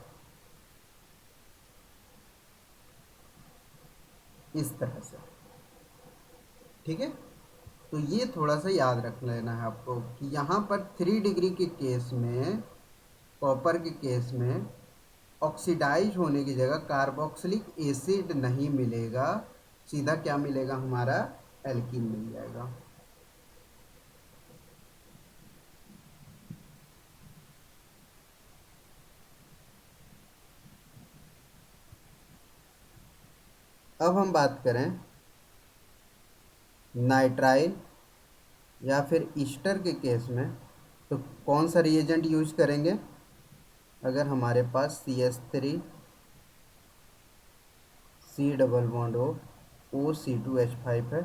इस तरह से। ठीक है, तो ये थोड़ा सा याद रख लेना है आपको कि यहाँ पर 3 डिग्री के केस में, कॉपर के केस में ऑक्सीडाइज होने की जगह कार्बोक्सिलिक एसिड नहीं मिलेगा, सीधा क्या मिलेगा, हमारा एल्कीन मिल जाएगा। अब हम बात करें नाइट्राइल या फिर ईस्टर के केस में, तो कौन सा रिएजेंट यूज करेंगे। अगर हमारे पास CH3 C double bond O, C2H5 है,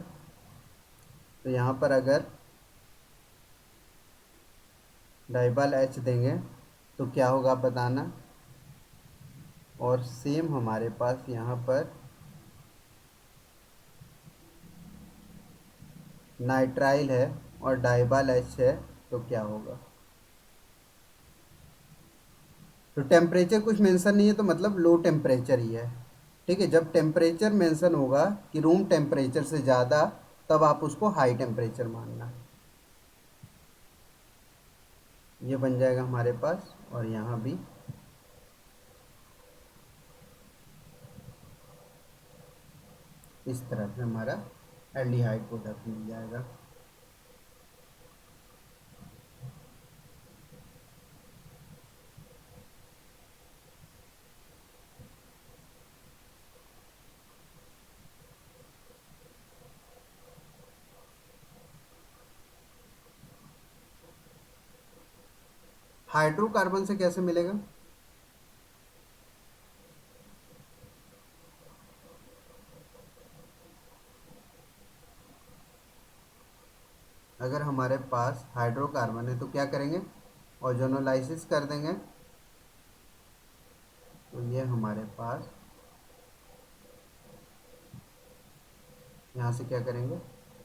तो यहाँ पर अगर डाइबाल H देंगे तो क्या होगा बताना। और सेम हमारे पास यहाँ पर नाइट्राइल है और डाइबाल H है, तो क्या होगा। तो टेम्परेचर कुछ मेंशन नहीं है, तो मतलब लो टेम्परेचर ही है। ठीक है, जब टेम्परेचर मेंशन होगा कि रूम टेम्परेचर से ज़्यादा, तब आप उसको हाई टेम्परेचर मानना। ये बन जाएगा हमारे पास, और यहाँ भी इस तरह से हमारा एल्डिहाइड प्रोडक्ट मिल जाएगा। हाइड्रोकार्बन से कैसे मिलेगा। अगर हमारे पास हाइड्रोकार्बन है तो क्या करेंगे, ओजोनोलाइसिस कर देंगे, तो ये हमारे पास यहाँ से क्या करेंगे,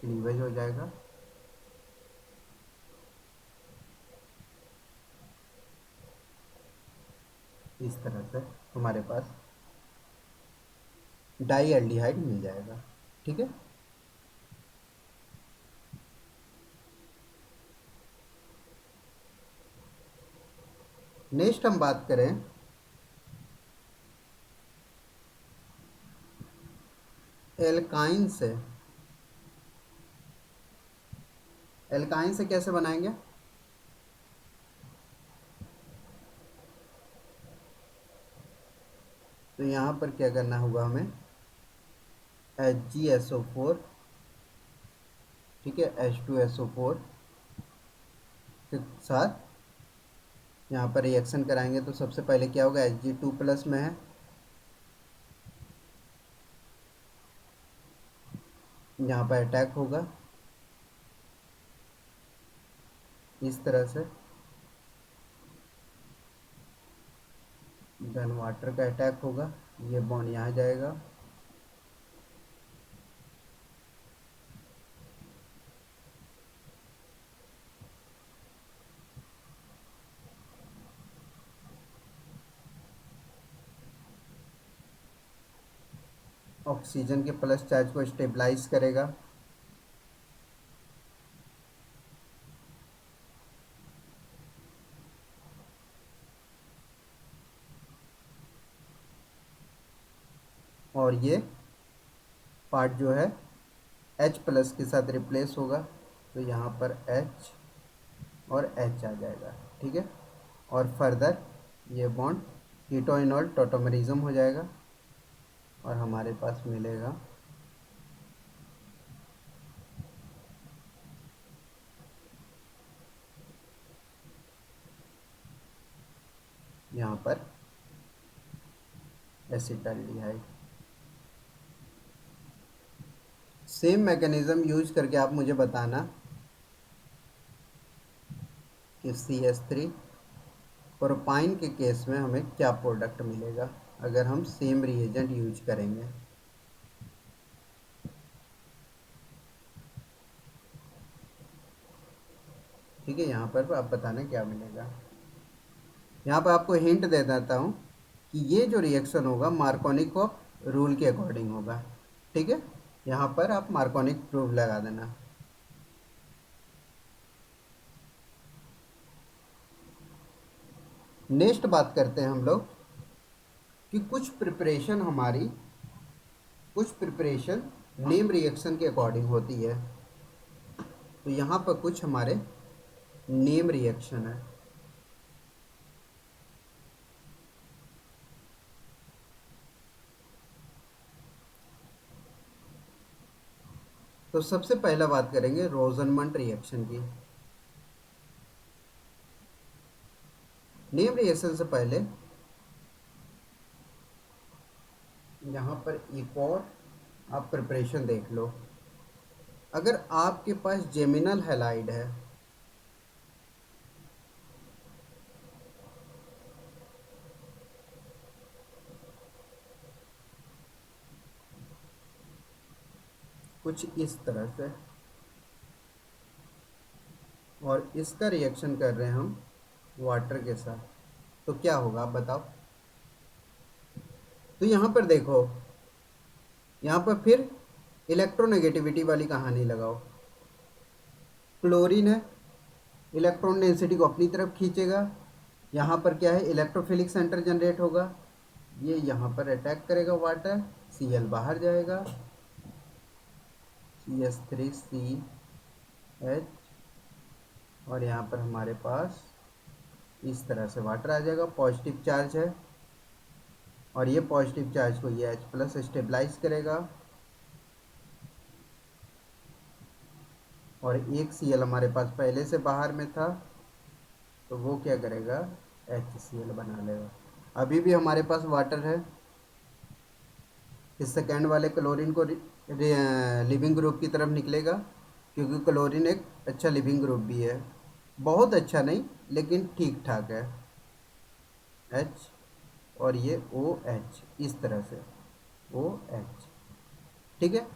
क्लीवेज हो जाएगा। इस तरह से हमारे पास डाई एल्डिहाइड मिल जाएगा। ठीक है, नेक्स्ट हम बात करें एल्काइन से। एल्काइन से कैसे बनाएंगे। तो यहाँ पर क्या करना होगा हमें, HgSO4, ठीक है, H2SO4 के साथ यहाँ पर रिएक्शन कराएंगे, तो सबसे पहले क्या होगा, Hg2+ में है, यहाँ पर अटैक होगा इस तरह से, देन वाटर का अटैक होगा, ये बॉन्ड यहाँ जाएगा, ऑक्सीजन के प्लस चार्ज को स्टेबलाइज करेगा, और ये पार्ट जो है H+ के साथ रिप्लेस होगा, तो यहाँ पर H और H आ जाएगा। ठीक है, और फर्दर ये बॉन्ड कीटोइनॉल टोटोमेरिज्म हो जाएगा, और हमारे पास मिलेगा यहाँ पर एसिटाल्डिहाइड। सेम मैकेनिज्म यूज करके आप मुझे बताना कि CH3 प्रोपाइन के केस में हमें क्या प्रोडक्ट मिलेगा अगर हम सेम रिएजेंट यूज करेंगे। ठीक है, यहाँ पर आप बताना क्या मिलेगा। यहाँ पर आपको हिंट दे देता हूँ कि ये जो रिएक्शन होगा मार्कोनिकॉफ रूल के अकॉर्डिंग होगा। ठीक है, यहाँ पर आप मार्कोनिक प्रूफ लगा देना। नेक्स्ट बात करते हैं हम लोग कि कुछ प्रिपरेशन नेम रिएक्शन के अकॉर्डिंग होती है। तो यहाँ पर कुछ हमारे नेम रिएक्शन है। तो सबसे पहला बात करेंगे रोजनमंड रिएक्शन की। नेम रिएक्शन से पहले यहाँ पर एक और आप प्रिपरेशन देख लो। अगर आपके पास जेमिनल हैलाइड है, कुछ इस तरह से, और इसका रिएक्शन कर रहे हैं हम वाटर के साथ, तो क्या होगा आप बताओ। तो यहाँ पर देखो, यहाँ पर फिर इलेक्ट्रोनेगेटिविटी वाली कहानी लगाओ। क्लोरीन है, इलेक्ट्रॉन डेंसिटी को अपनी तरफ खींचेगा। यहाँ पर क्या है, इलेक्ट्रोफिलिक सेंटर जनरेट होगा, ये यहाँ पर अटैक करेगा वाटर, Cl बाहर जाएगा, CH3CH, और यहाँ पर हमारे पास इस तरह से वाटर आ जाएगा। पॉजिटिव चार्ज है, और ये पॉजिटिव चार्ज को ये H+ स्टेबलाइज करेगा, और एक Cl हमारे पास पहले से बाहर में था, तो वो क्या करेगा, HCl बना लेगा। अभी भी हमारे पास वाटर है। इस सेकेंड वाले क्लोरीन को लिविंग ग्रुप की तरफ निकलेगा, क्योंकि क्लोरीन एक अच्छा लिविंग ग्रुप भी है, बहुत अच्छा नहीं लेकिन ठीक ठाक है। H और ये OH, इस तरह से OH। ठीक है,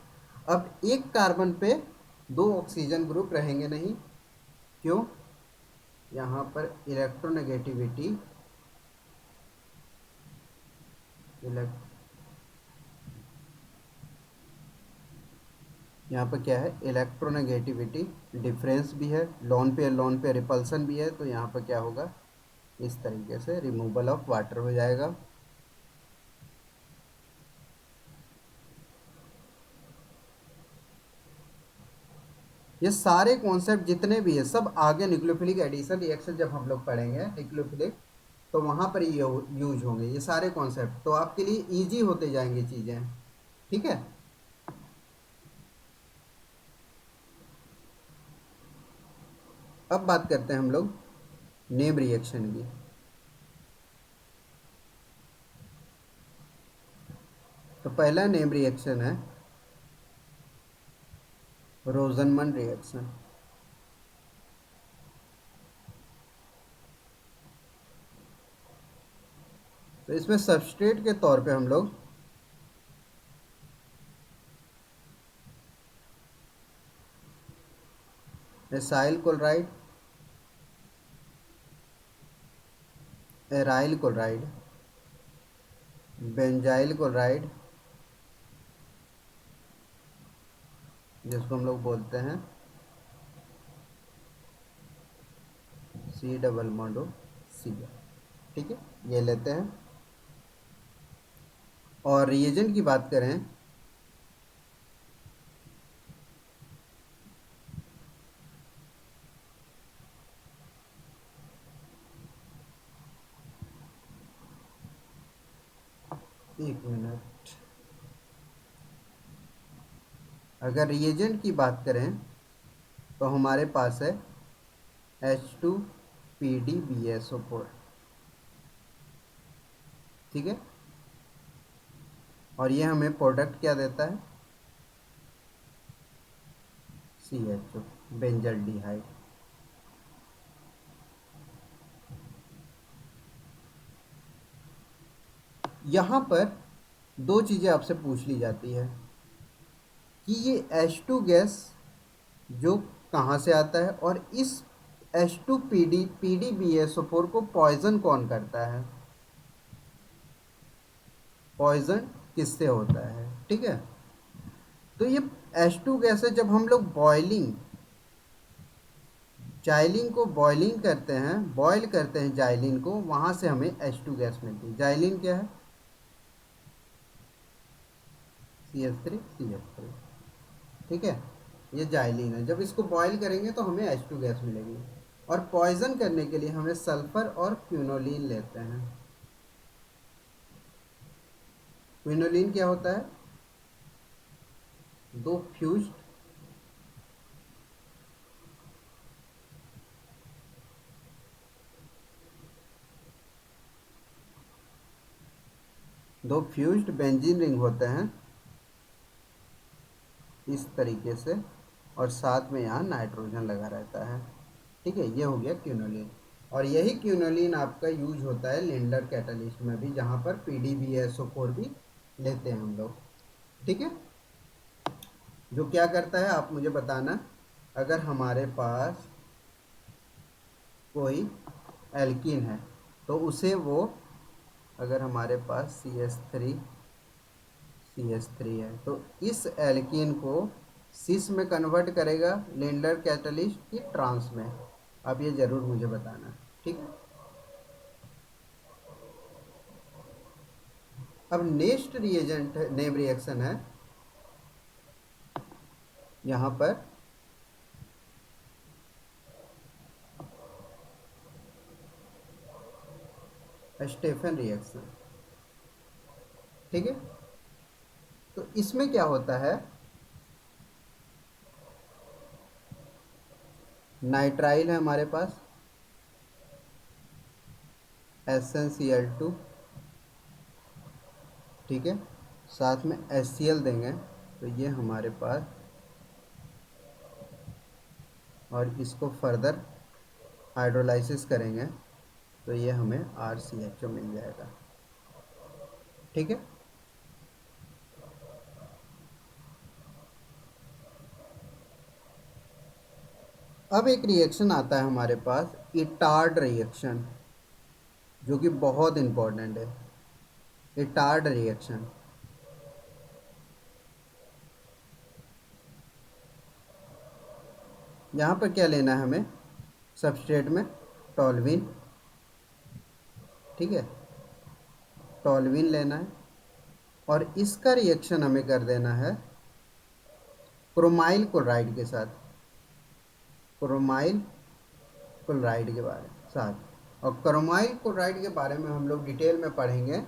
अब एक कार्बन पे 2 ऑक्सीजन ग्रुप रहेंगे नहीं, क्यों, यहाँ पर इलेक्ट्रोनेगेटिविटी यहाँ पर क्या है, इलेक्ट्रोनेगेटिविटी डिफरेंस भी है, लोन पे रिपल्सन भी है, तो यहाँ पर क्या होगा, इस तरीके से रिमूवल ऑफ वाटर हो जाएगा। ये सारे कॉन्सेप्ट जितने भी है सब आगे न्यूक्लियोफिलिक एडिशन रिएक्शन जब हम लोग पढ़ेंगे न्यूक्लियोफिलिक, तो वहाँ पर ये यूज होंगे ये सारे कॉन्सेप्ट, तो आपके लिए इजी होते जाएंगे चीज़ें। ठीक है, अब बात करते हैं हम लोग नेम रिएक्शन की। तो पहला नेम रिएक्शन है रोजनमंड रिएक्शन। तो इसमें सबस्ट्रेट के तौर पे हम लोग acyl chloride, aryl chloride, benzyl chloride, जिसको हम लोग बोलते हैं C+Cl। ठीक है, ये लेते हैं। और रिएजेंट की बात करें, एक मिनट, अगर रिएजेंट की बात करें तो हमारे पास है H2PdBSO4। ठीक है, और ये हमें प्रोडक्ट क्या देता है, CHO, बेंजल्डिहाइड। यहाँ पर 2 चीज़ें आपसे पूछ ली जाती है कि ये H2 गैस जो कहाँ से आता है, और इस H2PDBSO4 को पॉइजन कौन करता है? पॉइजन किससे होता है? ठीक है, तो ये H2 गैस है, जब हम लोग जाइलिन को बॉइलिंग करते हैं, बॉयल करते हैं जाइलिन को, वहां से हमें H2 गैस मिलती है। जाइलिन क्या है? CH3CH3। ठीक है, ये जाइलिन है। जब इसको बॉयल करेंगे तो हमें H2 गैस मिलेगी। और पॉइजन करने के लिए हमें सल्फर और क्विनोलिन लेते हैं। क्विनोलिन क्या होता है? दो फ्यूज्ड बेंजीन रिंग होते हैं इस तरीके से, और साथ में यहाँ नाइट्रोजन लगा रहता है। ठीक है, ये हो गया क्यूनोलिन। और यही क्यूनोलिन आपका यूज होता है लिंडर कैटलिस्ट में भी, जहाँ पर PDBSO4 भी लेते हैं हम लोग। ठीक है, जो क्या करता है आप मुझे बताना। अगर हमारे पास कोई एल्कीन है तो उसे वो, अगर हमारे पास CH3 है तो इस एल्कीन को सिस में कन्वर्ट करेगा लिंडर कैटलिस्ट की ट्रांस में। आप ये ज़रूर मुझे बताना। ठीक है, अब नेक्स्ट रिएजेंट नेम रिएक्शन है यहाँ पर स्टेफन रिएक्शन। ठीक है, तो इसमें क्या होता है, नाइट्राइल है हमारे पास, SnCl2। ठीक है, साथ में HCl देंगे तो ये हमारे पास, और इसको फर्दर हाइड्रोलाइसिस करेंगे तो ये हमें RCHO मिल जाएगा। ठीक है, अब एक रिएक्शन आता है हमारे पास, इटार्ड रिएक्शन, जो कि बहुत इंपॉर्टेंट है। इटार्ड रिएक्शन, यहाँ पर क्या लेना है हमें? सबस्ट्रेट में टॉल्यूइन। ठीक है, टॉल्यूइन लेना है, और इसका रिएक्शन हमें कर देना है क्रोमाइल क्लोराइड के साथ, क्रोमाइल क्लोराइड के बारे साथ। और क्रोमाइल क्लोराइड के बारे में हम लोग डिटेल में पढ़ेंगे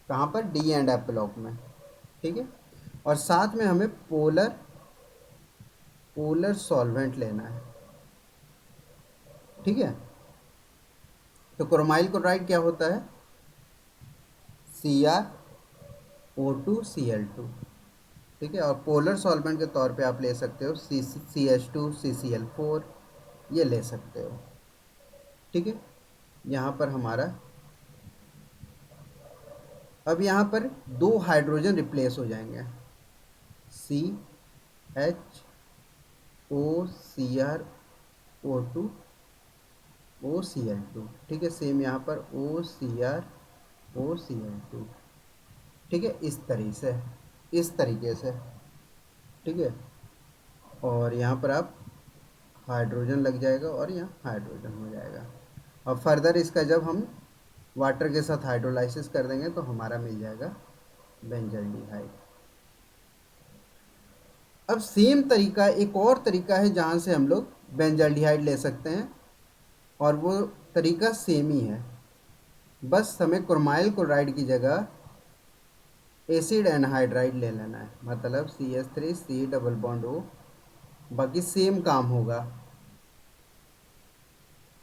कहाँ पर? D&F ब्लॉक में। ठीक है, और साथ में हमें पोलर सॉल्वेंट लेना है। ठीक है, तो क्रोमाइल क्लोराइड क्या होता है? CrO2Cl2। ठीक है, और पोलर सॉल्वेंट के तौर पे आप ले सकते हो CH2CCl4, ये ले सकते हो। ठीक है, यहाँ पर हमारा, अब यहाँ पर दो हाइड्रोजन रिप्लेस हो जाएंगे, CHOCrO2OCl2। ठीक है, सेम यहाँ पर OCrOCl2। ठीक है, इस तरीके से। ठीक है, और यहाँ पर आप हाइड्रोजन लग जाएगा और यहाँ हाइड्रोजन हो जाएगा। और फर्दर इसका जब हम वाटर के साथ हाइड्रोलाइसिस कर देंगे तो हमारा मिल जाएगा बेंजल्डिहाइड। अब सेम तरीका, एक और तरीका है जहाँ से हम लोग बेंजल्डिहाइड ले सकते हैं, और वो तरीका सेम ही है, बस हमें क्रोमाइल क्लोराइड की जगह एसिड एनहाइड्राइड ले लेना है, मतलब CH3C डबल बॉन्ड O। बाकी सेम काम होगा,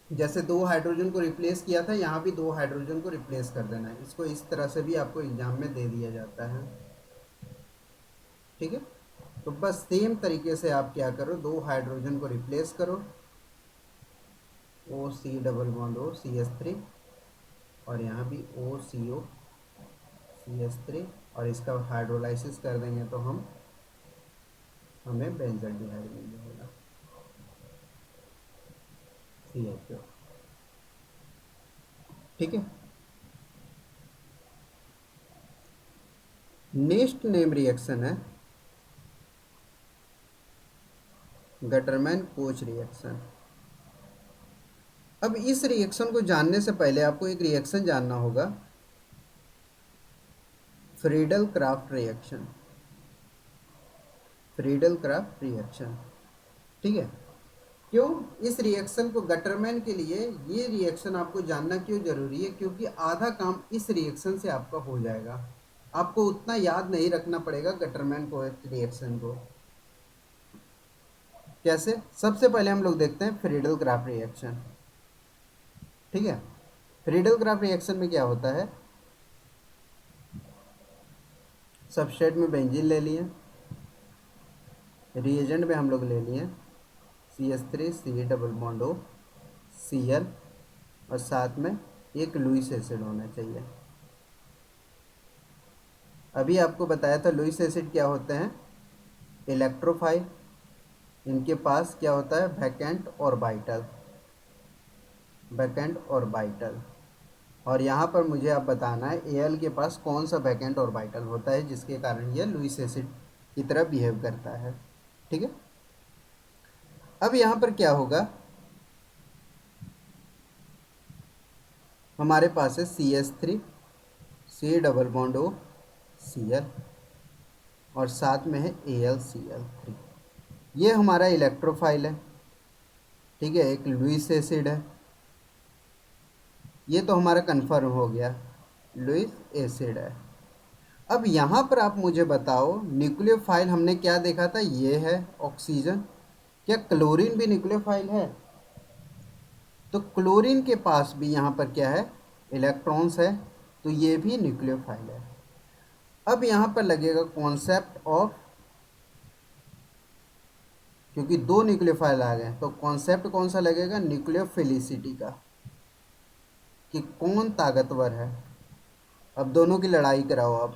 जैसे दो हाइड्रोजन को रिप्लेस किया था, यहाँ भी दो हाइड्रोजन को रिप्लेस कर देना है। इसको इस तरह से भी आपको एग्जाम में दे दिया जाता है। ठीक है, तो बस सेम तरीके से आप क्या करो, दो हाइड्रोजन को रिप्लेस करो, OC double bond O CH3, और यहाँ भी OCO CH3, और इसका हाइड्रोलाइसिस कर देंगे तो हमें बेंजल्डिहाइड मिल जाएगा, TiO। ठीक है। नेक्स्ट नेम रिएक्शन है गटरमैन कोच रिएक्शन। अब इस रिएक्शन को जानने से पहले आपको एक रिएक्शन जानना होगा, Friedel craft reaction. Friedel craft reaction, ठीक है। क्यों इस रिएक्शन को गटरमैन के लिए ये रिएक्शन आपको जानना क्यों जरूरी है? क्योंकि आधा काम इस रिएक्शन से आपका हो जाएगा। आपको उतना याद नहीं रखना पड़ेगा गटरमैन को रिएक्शन को। कैसे? सबसे पहले हम लोग देखते हैं फ्रीडल क्राफ्ट रिएक्शन। ठीक है। फ्रीडल क्राफ्ट रिएक्शन में क्या होता है, सबस्ट्रेट में बेंजीन ले लिए, रिएजेंट में हम लोग ले लिए CH3 C double bond O Cl, और साथ में एक लुईस एसिड होना चाहिए। अभी आपको बताया था लुईस एसिड क्या होते हैं, इलेक्ट्रोफाइल। इनके पास क्या होता है, वैकेंट और वाइटल, वैकेंट और वाइटल। और यहाँ पर मुझे आप बताना है Al के पास कौन सा वैकेंट और वाइटल होता है जिसके कारण यह लुईस एसिड की तरह बिहेव करता है। ठीक है। अब यहाँ पर क्या होगा, हमारे पास है CH3 C double bond O Cl, और साथ में है AlCl3। ये हमारा इलेक्ट्रोफाइल है। ठीक है। एक लुईस एसिड है, ये तो हमारा कन्फर्म हो गया, लुईस एसिड है। अब यहाँ पर आप मुझे बताओ, न्यूक्लियोफाइल हमने क्या देखा था, ये है ऑक्सीजन। क्या क्लोरीन भी न्यूक्लियोफाइल है? तो क्लोरीन के पास भी यहाँ पर क्या है, इलेक्ट्रॉन्स है, तो ये भी न्यूक्लियोफाइल है। अब यहाँ पर लगेगा कॉन्सेप्ट ऑफ, क्योंकि दो न्यूक्लियोफाइल आ गए तो कॉन्सेप्ट कौन सा लगेगा, न्यूक्लियोफिलिसिटी का, कि कौन ताकतवर है। अब दोनों की लड़ाई कराओ आप,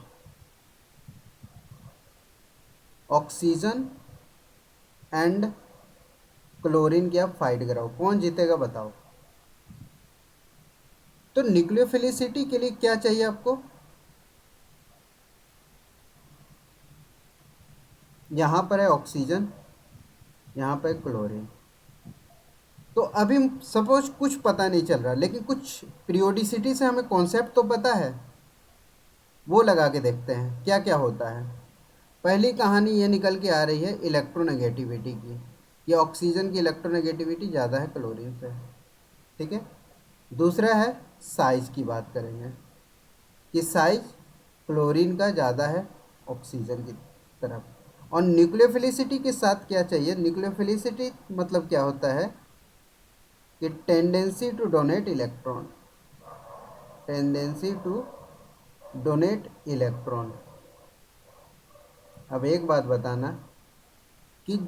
ऑक्सीजन एंड क्लोरीन की आप फाइट कराओ, कौन जीतेगा बताओ। तो न्यूक्लियोफिलिसिटी के लिए क्या चाहिए आपको, यहाँ पर है ऑक्सीजन, यहाँ पर क्लोरीन। तो अभी सपोज कुछ पता नहीं चल रहा, लेकिन कुछ पीरियोडिसिटी से हमें कॉन्सेप्ट तो पता है, वो लगा के देखते हैं क्या क्या होता है। पहली कहानी ये निकल के आ रही है इलेक्ट्रोनेगेटिविटी की, ये ऑक्सीजन की इलेक्ट्रोनेगेटिविटी ज़्यादा है क्लोरीन से। ठीक है। दूसरा है साइज की बात करेंगे, कि साइज क्लोरीन का ज़्यादा है ऑक्सीजन की तरफ। और न्यूक्लियोफिलिसिटी के साथ क्या चाहिए, न्यूक्लियोफिलिसिटी मतलब क्या होता है कि tendency to donate electron, tendency to donate electron. अब एक बात बताना कि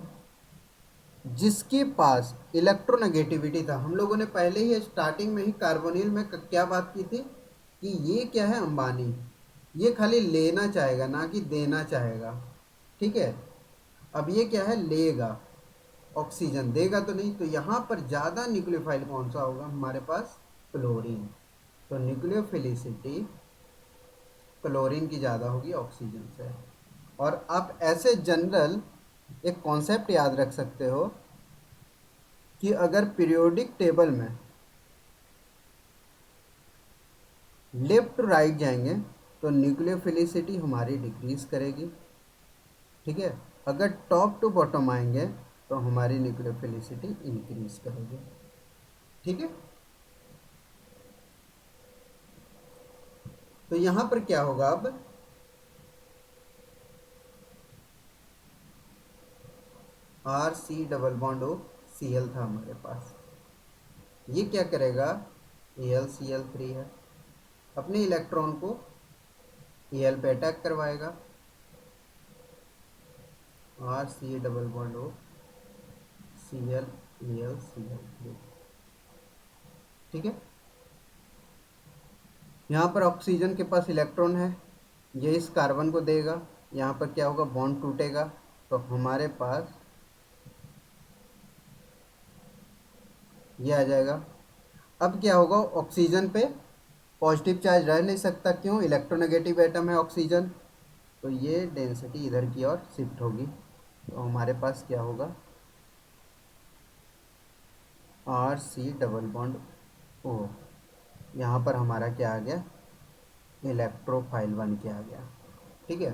जिसके पास इलेक्ट्रोनेगेटिविटी था, हम लोगों ने पहले ही स्टार्टिंग में ही कार्बोनिल में क्या बात की थी कि ये क्या है, अंबानी, ये खाली लेना चाहेगा ना कि देना चाहेगा। ठीक है। अब ये क्या है, लेगा ऑक्सीजन, देगा तो नहीं। तो यहाँ पर ज़्यादा न्यूक्लियोफाइल कौन सा होगा हमारे पास, क्लोरीन। तो न्यूक्लियोफिलिसिटी क्लोरीन की ज़्यादा होगी ऑक्सीजन से। और आप ऐसे जनरल एक कॉन्सेप्ट याद रख सकते हो कि अगर पीरियोडिक टेबल में लेफ्ट टू राइट जाएंगे तो न्यूक्लियोफिलिसिटी हमारी डिक्रीज करेगी। ठीक है। अगर टॉप टू बॉटम आएंगे तो हमारी न्यूक्लियोफिलिसिटी इंक्रीज करेगी। ठीक है। तो यहाँ पर क्या होगा, अब RC double bond O Cl था हमारे पास, ये क्या करेगा, AlCl3 है, अपने इलेक्ट्रॉन को Al पे अटैक करवाएगा, RC double bond O Cl AlCl3। ठीक है। यहाँ पर ऑक्सीजन के पास इलेक्ट्रॉन है, ये इस कार्बन को देगा, यहाँ पर क्या होगा, बॉन्ड टूटेगा, तो हमारे पास ये आ जाएगा। अब क्या होगा, ऑक्सीजन पे पॉजिटिव चार्ज रह नहीं सकता, क्यों, इलेक्ट्रोनेगेटिव एटम है ऑक्सीजन, तो ये डेंसिटी इधर की ओर शिफ्ट होगी। तो हमारे पास क्या होगा, R C double bond O, यहाँ पर हमारा क्या आ गया, इलेक्ट्रोफाइल बन के आ गया। ठीक है।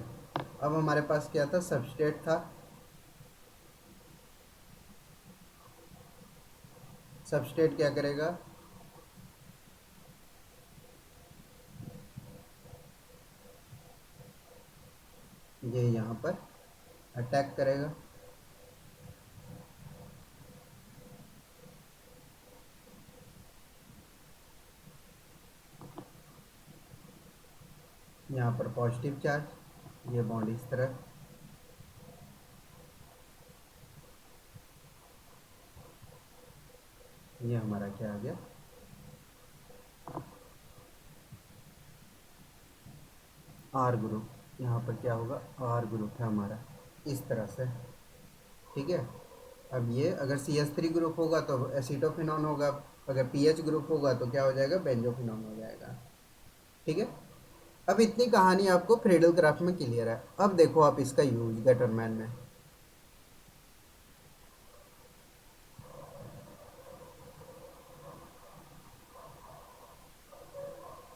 अब हमारे पास क्या था, सबस्ट्रेट था। सबस्ट्रेट क्या करेगा, ये यहाँ पर अटैक करेगा। यहाँ पर पॉजिटिव चार्ज, ये बॉन्ड इस तरह, ये हमारा क्या आ गया, आर ग्रुप। यहाँ पर क्या होगा, आर ग्रुप है हमारा, इस तरह से। ठीक है। अब ये अगर CH3 ग्रुप होगा तो एसिटोफिनॉन होगा, अगर पीएच ग्रुप होगा तो क्या हो जाएगा, बेंजोफिनॉन हो जाएगा। ठीक है। अब इतनी कहानी आपको फ्रीडल क्राफ्ट में क्लियर है। अब देखो आप इसका यूज गटरमैन में।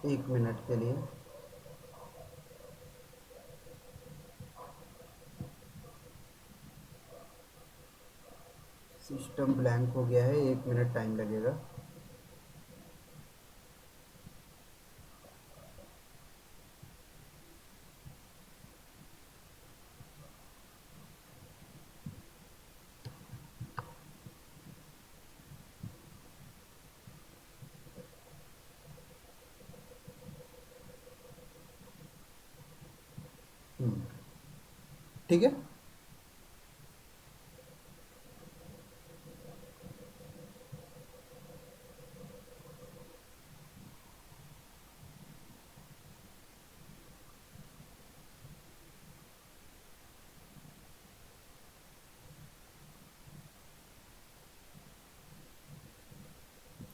एक मिनट के लिए सिस्टम ब्लैंक हो गया है, 1 मिनट टाइम लगेगा। हम्म, ठीक है।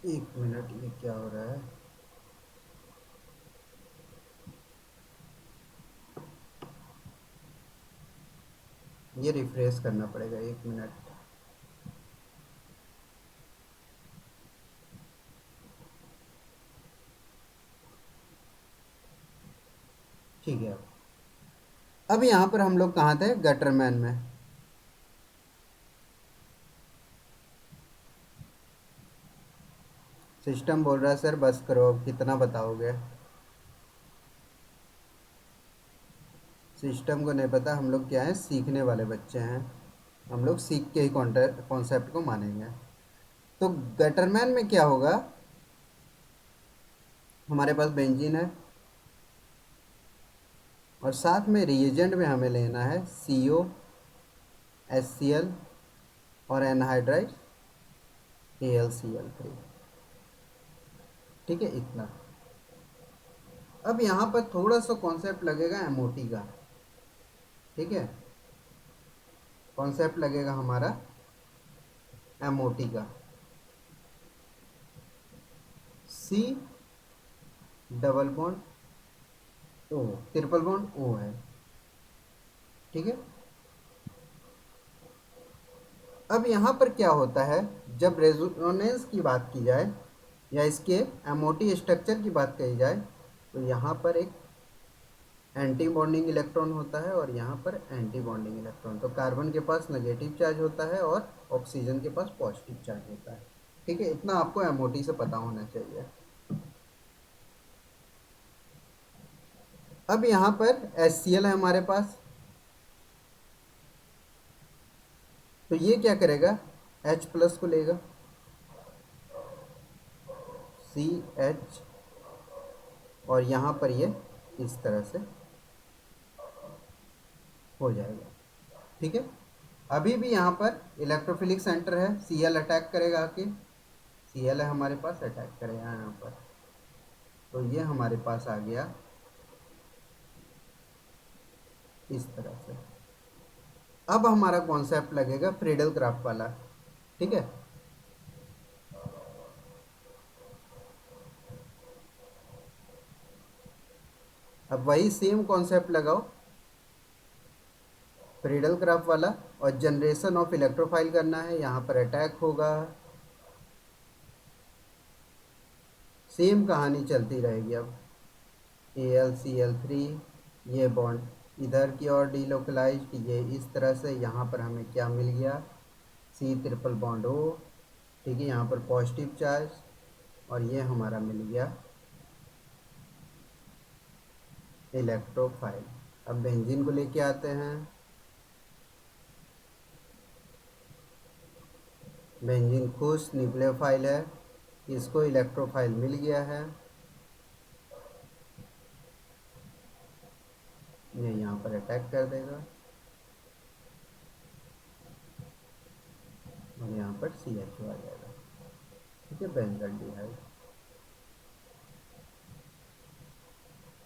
एक मिनट, ये क्या हो रहा है, ये रिफ्रेश करना पड़ेगा, 1 मिनट। ठीक है। अब यहाँ पर हम लोग कहाँ थे, गटरमैन में। सिस्टम बोल रहा है सर बस करो, अब कितना बताओगे। सिस्टम को नहीं पता, हम लोग क्या है, सीखने वाले बच्चे हैं, हम लोग सीख के ही कॉन्सेप्ट को मानेंगे। तो गटरमैन में क्या होगा, हमारे पास बेंजीन है, और साथ में रिएजेंट में हमें लेना है CO, HCl और एनहाइड्राइड AlCl3। ठीक है, इतना। अब यहाँ पर थोड़ा सा कॉन्सेप्ट लगेगा MOT का। ठीक है, कॉन्सेप्ट लगेगा हमारा MOT का। C double bond O, triple bond O है। ठीक है। अब यहाँ पर क्या होता है, जब रेजोनेंस की बात की जाए या इसके एमओटी स्ट्रक्चर की बात कही जाए, तो यहाँ पर एक एंटी बॉन्डिंग इलेक्ट्रॉन होता है और यहाँ पर एंटी बॉन्डिंग इलेक्ट्रॉन। तो कार्बन के पास नेगेटिव चार्ज होता है और ऑक्सीजन के पास पॉजिटिव चार्ज होता है। ठीक है, इतना आपको एमओटी से पता होना चाहिए। अब यहाँ पर HCl है हमारे पास, तो ये क्या करेगा, H प्लस को लेगा, CH, और यहाँ पर ये इस तरह से हो जाएगा। ठीक है। अभी भी यहाँ पर इलेक्ट्रोफिलिक सेंटर है, Cl अटैक करेगा आके, Cl है हमारे पास, अटैक करेगा यहाँ पर, तो ये हमारे पास आ गया इस तरह से। अब हमारा कॉन्सेप्ट लगेगा फ्रीडल क्राफ्ट वाला। ठीक है। अब वही सेम कॉन्सेप्ट लगाओ फ्रीडल क्राफ्ट वाला, और जनरेशन ऑफ इलेक्ट्रोफाइल करना है, यहाँ पर अटैक होगा, सेम कहानी चलती रहेगी। अब AlCl3, ये बॉन्ड इधर की ओर डीलोकलाइज्ड, ये इस तरह से, यहाँ पर हमें क्या मिल गया, C ट्रिपल बॉन्ड O, ठीक है, यहाँ पर पॉजिटिव चार्ज, और ये हमारा मिल गया इलेक्ट्रोफाइल। अब बेंजीन को लेके आते हैं, बेंजीन खुश न्यूक्लियोफाइल है, इसको इलेक्ट्रोफाइल मिल गया है, ये यहाँ पर अटैक कर देगा, और यहाँ पर CH आ जाएगा, ठीक है, बेंजल्डिहाइड।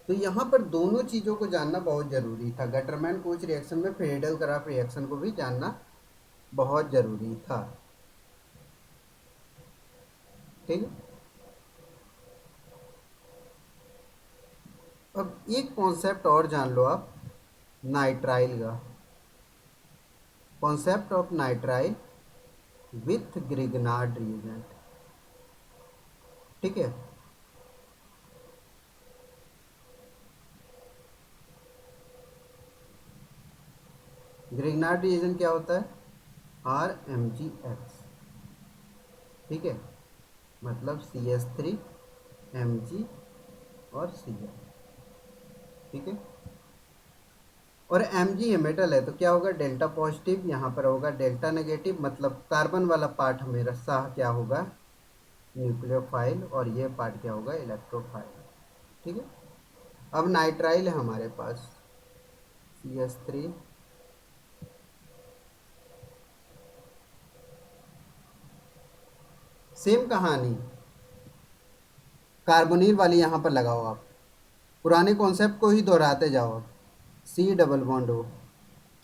तो यहाँ पर दोनों चीज़ों को जानना बहुत ज़रूरी था। गटरमैन कोच रिएक्शन में फ्रीडल क्राफ्ट रिएक्शन को भी जानना बहुत ज़रूरी था, ठीक है। अब एक कॉन्सेप्ट और जान लो आप, नाइट्राइल का concept of nitrile with Grignard reagent, ठीक है। ग्रिग्नार्ड रिएजेंट क्या होता है, RMgX, ठीक है, मतलब CH3 Mg और Cl, ठीक है। और Mg ये मेटल है, तो क्या होगा, डेल्टा पॉजिटिव, यहाँ पर होगा डेल्टा नेगेटिव, मतलब कार्बन वाला पार्ट मेरा साह क्या होगा, न्यूक्लियोफाइल, और ये पार्ट क्या होगा, इलेक्ट्रोफाइल, ठीक है। अब नाइट्राइल है हमारे पास, CH3, सेम कहानी कार्बोनिल वाली यहाँ पर लगाओ आप, पुराने कॉन्सेप्ट को ही दोहराते जाओ। C डबल बॉन्ड O,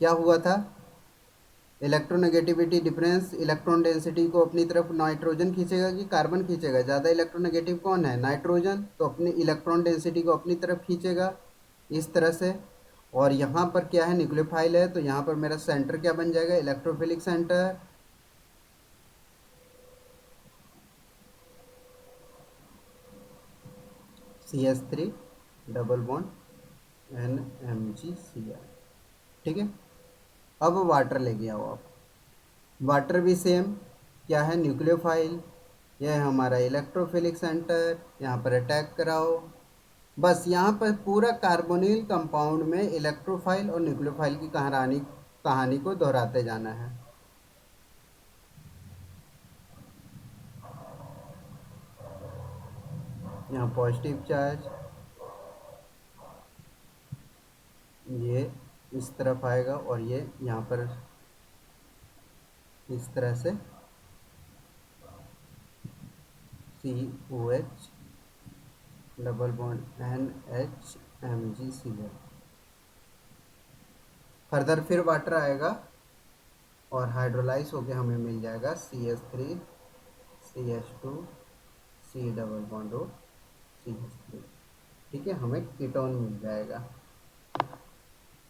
क्या हुआ था, इलेक्ट्रोनेगेटिविटी डिफरेंस, इलेक्ट्रॉन डेंसिटी को अपनी तरफ नाइट्रोजन खींचेगा कि कार्बन खींचेगा, ज़्यादा इलेक्ट्रोनेगेटिव कौन है, नाइट्रोजन, तो अपनी इलेक्ट्रॉन डेंसिटी को अपनी तरफ खींचेगा इस तरह से। और यहाँ पर क्या है, न्यूक्लियोफाइल है, तो यहाँ पर मेरा सेंटर क्या बन जाएगा, electrophilic centre, CH3 double bond NMgCl, ठीक है। अब वाटर लेके आओ आप, वाटर भी सेम क्या है, न्यूक्लियोफाइल, यह है हमारा इलेक्ट्रोफिलिक सेंटर, यहाँ पर अटैक कराओ, बस यहाँ पर पूरा कार्बोनिल कंपाउंड में इलेक्ट्रोफाइल और न्यूक्लियोफाइल की कहानी को दोहराते जाना है। यहाँ पॉजिटिव चार्ज, ये इस तरफ आएगा, और ये यहाँ पर इस तरह से COH double bond NHMgCl, further फिर वाटर आएगा और हाइड्रोलाइज होके हमें मिल जाएगा CH3 CH2 C double bond O CH3, ठीक है, हमें कीटोन मिल जाएगा।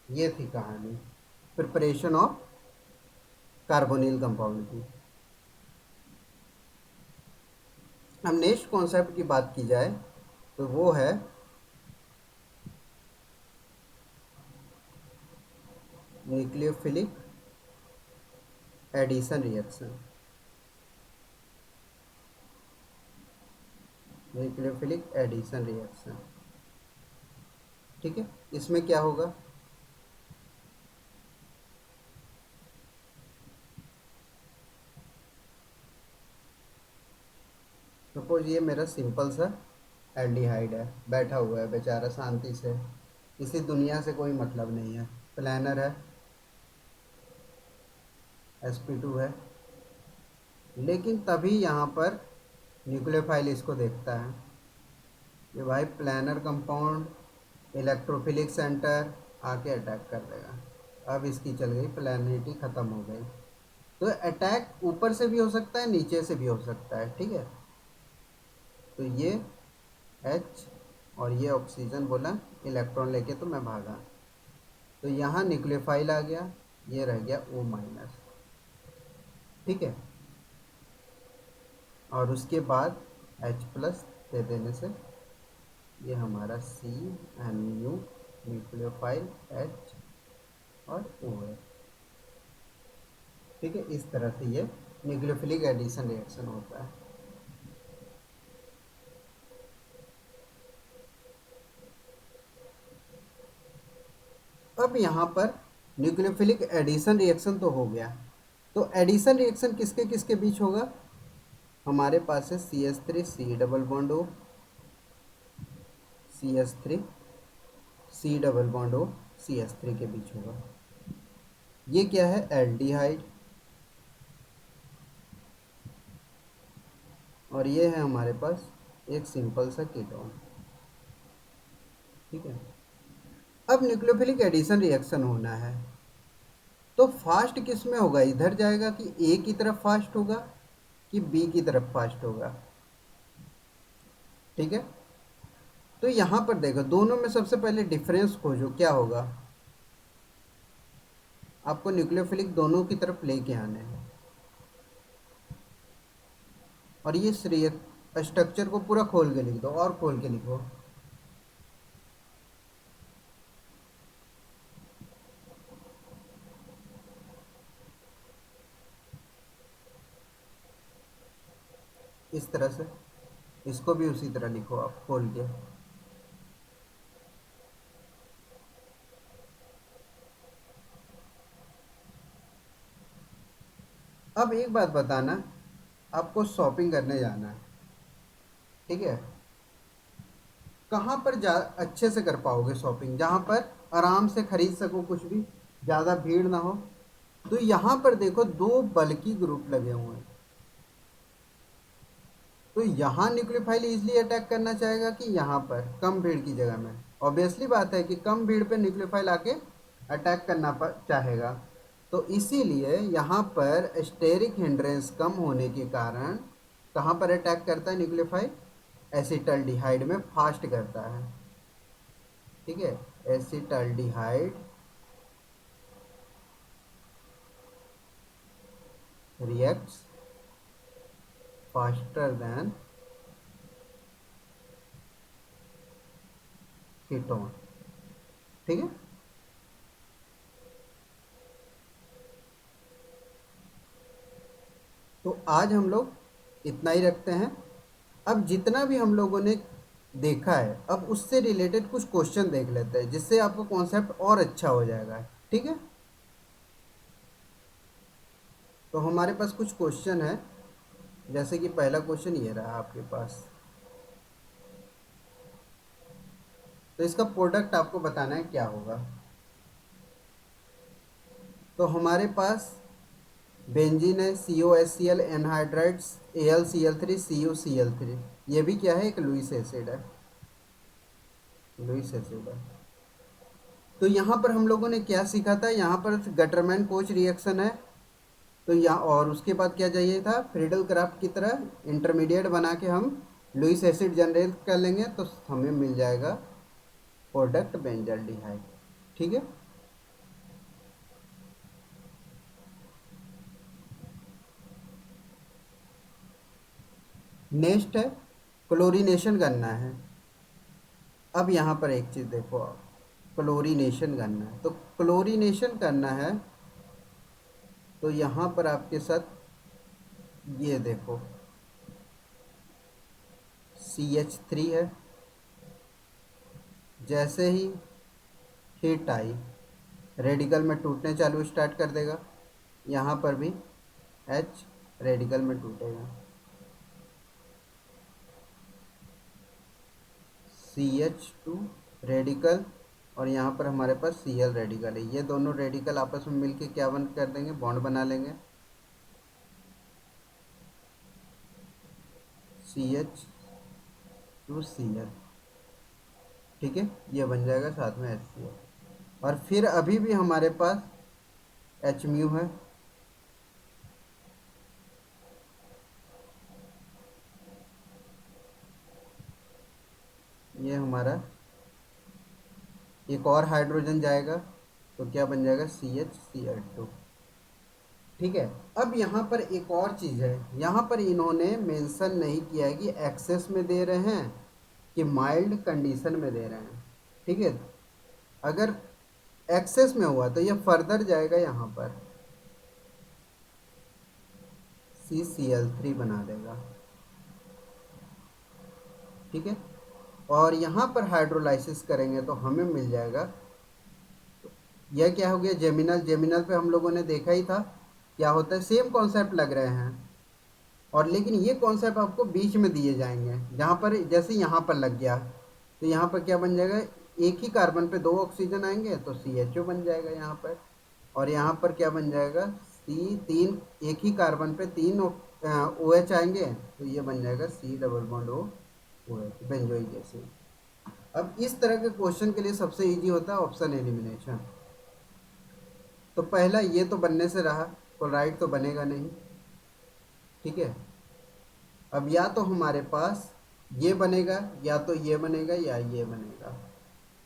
ये थी कहानी प्रिपरेशन ऑफ कार्बोनिल कंपाउंड की। अब नेक्स्ट कॉन्सेप्ट की बात की जाए तो वो है nucleophilic addition reaction, nucleophilic addition reaction, ठीक है। इसमें क्या होगा, सपोज ये मेरा सिंपल सा एल्डिहाइड है, बैठा हुआ है बेचारा शांति से, किसी दुनिया से कोई मतलब नहीं है, प्लानर है, sp2 है, लेकिन तभी यहाँ पर न्यूक्लियोफाइल इसको देखता है कि भाई प्लानर कंपाउंड, इलेक्ट्रोफिलिक सेंटर, आके अटैक कर देगा। अब इसकी चल गई, प्लानिटी ख़त्म हो गई। तो अटैक ऊपर से भी हो सकता है, नीचे से भी हो सकता है, ठीक है। तो ये H और ये ऑक्सीजन बोला इलेक्ट्रॉन लेके तो मैं भागा, तो यहाँ न्यूक्लियोफाइल आ गया, ये रह गया O माइनस, ठीक है। और उसके बाद H प्लस दे देने से ये हमारा CNU न्यूक्लियोफाइल H और O है, ठीक है। इस तरह से ये न्यूक्लियोफिलिक एडिशन रिएक्शन होता है। अब यहाँ पर न्यूक्लियोफिलिक एडिशन रिएक्शन तो हो गया, तो एडिशन रिएक्शन किसके किसके बीच होगा? हमारे पास है CH3 C double bond O, CH3 C double bond O CH3 के बीच होगा। ये क्या है? एल्डिहाइड। और ये है हमारे पास एक सिंपल सा कीटोन, ठीक है। अब न्यूक्लियोफिलिक एडिशन रिएक्शन होना है, तो फास्ट किस में होगा? इधर जाएगा कि ए की तरफ फास्ट होगा कि बी की तरफ फास्ट होगा, ठीक है। तो यहाँ पर देखो, दोनों में सबसे पहले डिफरेंस खोजो, क्या होगा? आपको न्यूक्लियोफिलिक दोनों की तरफ लेके आने हैं, और ये स्ट्रक्चर को पूरा खोल के लिख दो, और खोल के लिखो। इस तरह से इसको भी उसी तरह लिखो आप खोल के। अब एक बात बताना, आपको शॉपिंग करने जाना है, ठीक है। कहाँ पर जा अच्छे से कर पाओगे शॉपिंग? जहाँ पर आराम से खरीद सको कुछ भी, ज़्यादा भीड़ ना हो। तो यहाँ पर देखो, दो बल्कि ग्रुप लगे हुए हैं, तो यहाँ न्यूक्लियोफाइल इजीली अटैक करना चाहेगा कि यहाँ पर कम भीड़ की जगह में? ऑब्वियसली बात है कि कम भीड़ पे न्यूक्लियोफाइल आके अटैक करना चाहेगा। तो इसीलिए यहाँ पर स्टेरिक हिंड्रेंस कम होने के कारण कहाँ पर अटैक करता है न्यूक्लियोफाइल? एसिटल्डिहाइड में फास्ट करता है, ठीक है। Acetaldehyde reacts faster than ketone, ठीक है। तो आज हम लोग इतना ही रखते हैं। अब जितना भी हम लोगों ने देखा है, अब उससे रिलेटेड कुछ क्वेश्चन देख लेते हैं, जिससे आपको कॉन्सेप्ट और अच्छा हो जाएगा, ठीक है। तो हमारे पास कुछ क्वेश्चन है, जैसे कि पहला क्वेश्चन ये रहा आपके पास। तो इसका प्रोडक्ट आपको बताना है क्या होगा। तो हमारे पास बेंजीन है, COHCl एनहाइड्राइड्स AlCl3 CuCl3, ये भी क्या है? एक लुईस एसिड है, लुईस एसिड है। तो यहाँ पर हम लोगों ने क्या सीखा था? यहाँ पर गटरमैन कोच रिएक्शन है, तो यहाँ और उसके बाद क्या चाहिए था? फ्रीडल क्राफ्ट की तरह इंटरमीडिएट बना के हम लुईस एसिड जनरेट कर लेंगे, तो हमें मिल जाएगा प्रोडक्ट बेंजल्डिहाइड, ठीक है। नेक्स्ट है क्लोरीनेशन करना है। अब यहाँ पर एक चीज़ देखो आप, क्लोरीनेशन करना है, तो क्लोरीनेशन करना है, तो यहाँ पर आपके साथ ये देखो CH3 है, जैसे ही हीट आई रेडिकल में टूटने चालू स्टार्ट कर देगा, यहाँ पर भी H रेडिकल में टूटेगा, CH2 रेडिकल, और यहाँ पर हमारे पास Cl रेडिकल है। ये दोनों रेडिकल आपस में मिलके क्या बन कर देंगे? बॉन्ड बना लेंगे, CH2Cl, ठीक है। ये बन जाएगा साथ में HCl, और फिर अभी भी हमारे पास H म्यू है, ये हमारा एक और हाइड्रोजन जाएगा तो क्या बन जाएगा CH Cl2। ठीक है। अब यहाँ पर एक और चीज़ है, यहाँ पर इन्होंने मेंशन नहीं किया है कि एक्सेस में दे रहे हैं कि माइल्ड कंडीशन में दे रहे हैं। ठीक है, अगर एक्सेस में हुआ तो ये फर्दर जाएगा यहाँ पर CCl3 बना देगा। ठीक है, और यहाँ पर हाइड्रोलाइसिस करेंगे तो हमें मिल जाएगा, यह क्या हो गया जेमिनल। जेमिनल पे हम लोगों ने देखा ही था क्या होता है, सेम कॉन्सेप्ट लग रहे हैं, और लेकिन ये कॉन्सेप्ट आपको बीच में दिए जाएंगे, जहाँ पर जैसे यहाँ पर लग गया तो यहाँ पर क्या बन जाएगा, एक ही कार्बन पे 2 ऑक्सीजन आएंगे तो CHO बन जाएगा यहाँ पर, और यहाँ पर क्या बन जाएगा तीन, एक ही कार्बन पे 3 OH आएंगे तो ये बन जाएगा C double bond OH, benzoic acid. अब इस तरह के क्वेश्चन के लिए सबसे इजी होता है ऑप्शन एलिमिनेशन। तो पहला ये तो बनने से रहा, क्लोराइड तो बनेगा नहीं। ठीक है, अब या तो हमारे पास ये बनेगा या तो ये बनेगा या ये बनेगा।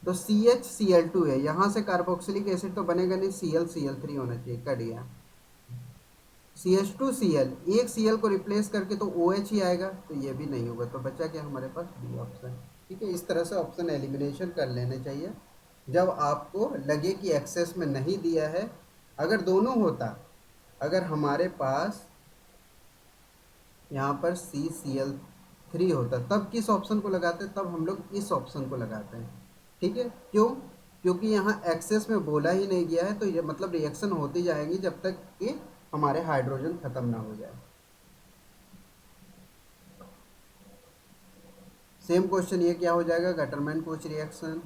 तो CHCl2 है, यहाँ से कार्बोक्सिलिक एसिड तो बनेगा नहीं, Cl होना चाहिए, कट गया। CH2Cl, एक Cl को रिप्लेस करके तो OH ही आएगा, तो ये भी नहीं होगा, तो बचा क्या हमारे पास B ऑप्शन। ठीक है, इस तरह से ऑप्शन एलिमिनेशन कर लेने चाहिए जब आपको लगे कि एक्सेस में नहीं दिया है। अगर दोनों होता, अगर हमारे पास यहाँ पर CCl3 होता तब किस ऑप्शन को लगाते, तब हम लोग इस ऑप्शन को लगाते हैं। ठीक है, क्यों, क्योंकि यहाँ एक्सेस में बोला ही नहीं गया है, तो ये मतलब रिएक्शन होती जाएंगी जब तक कि हमारे हाइड्रोजन खत्म ना हो जाए। सेम क्वेश्चन ये क्या हो जाएगा, गटरमैन कोच रिएक्शन,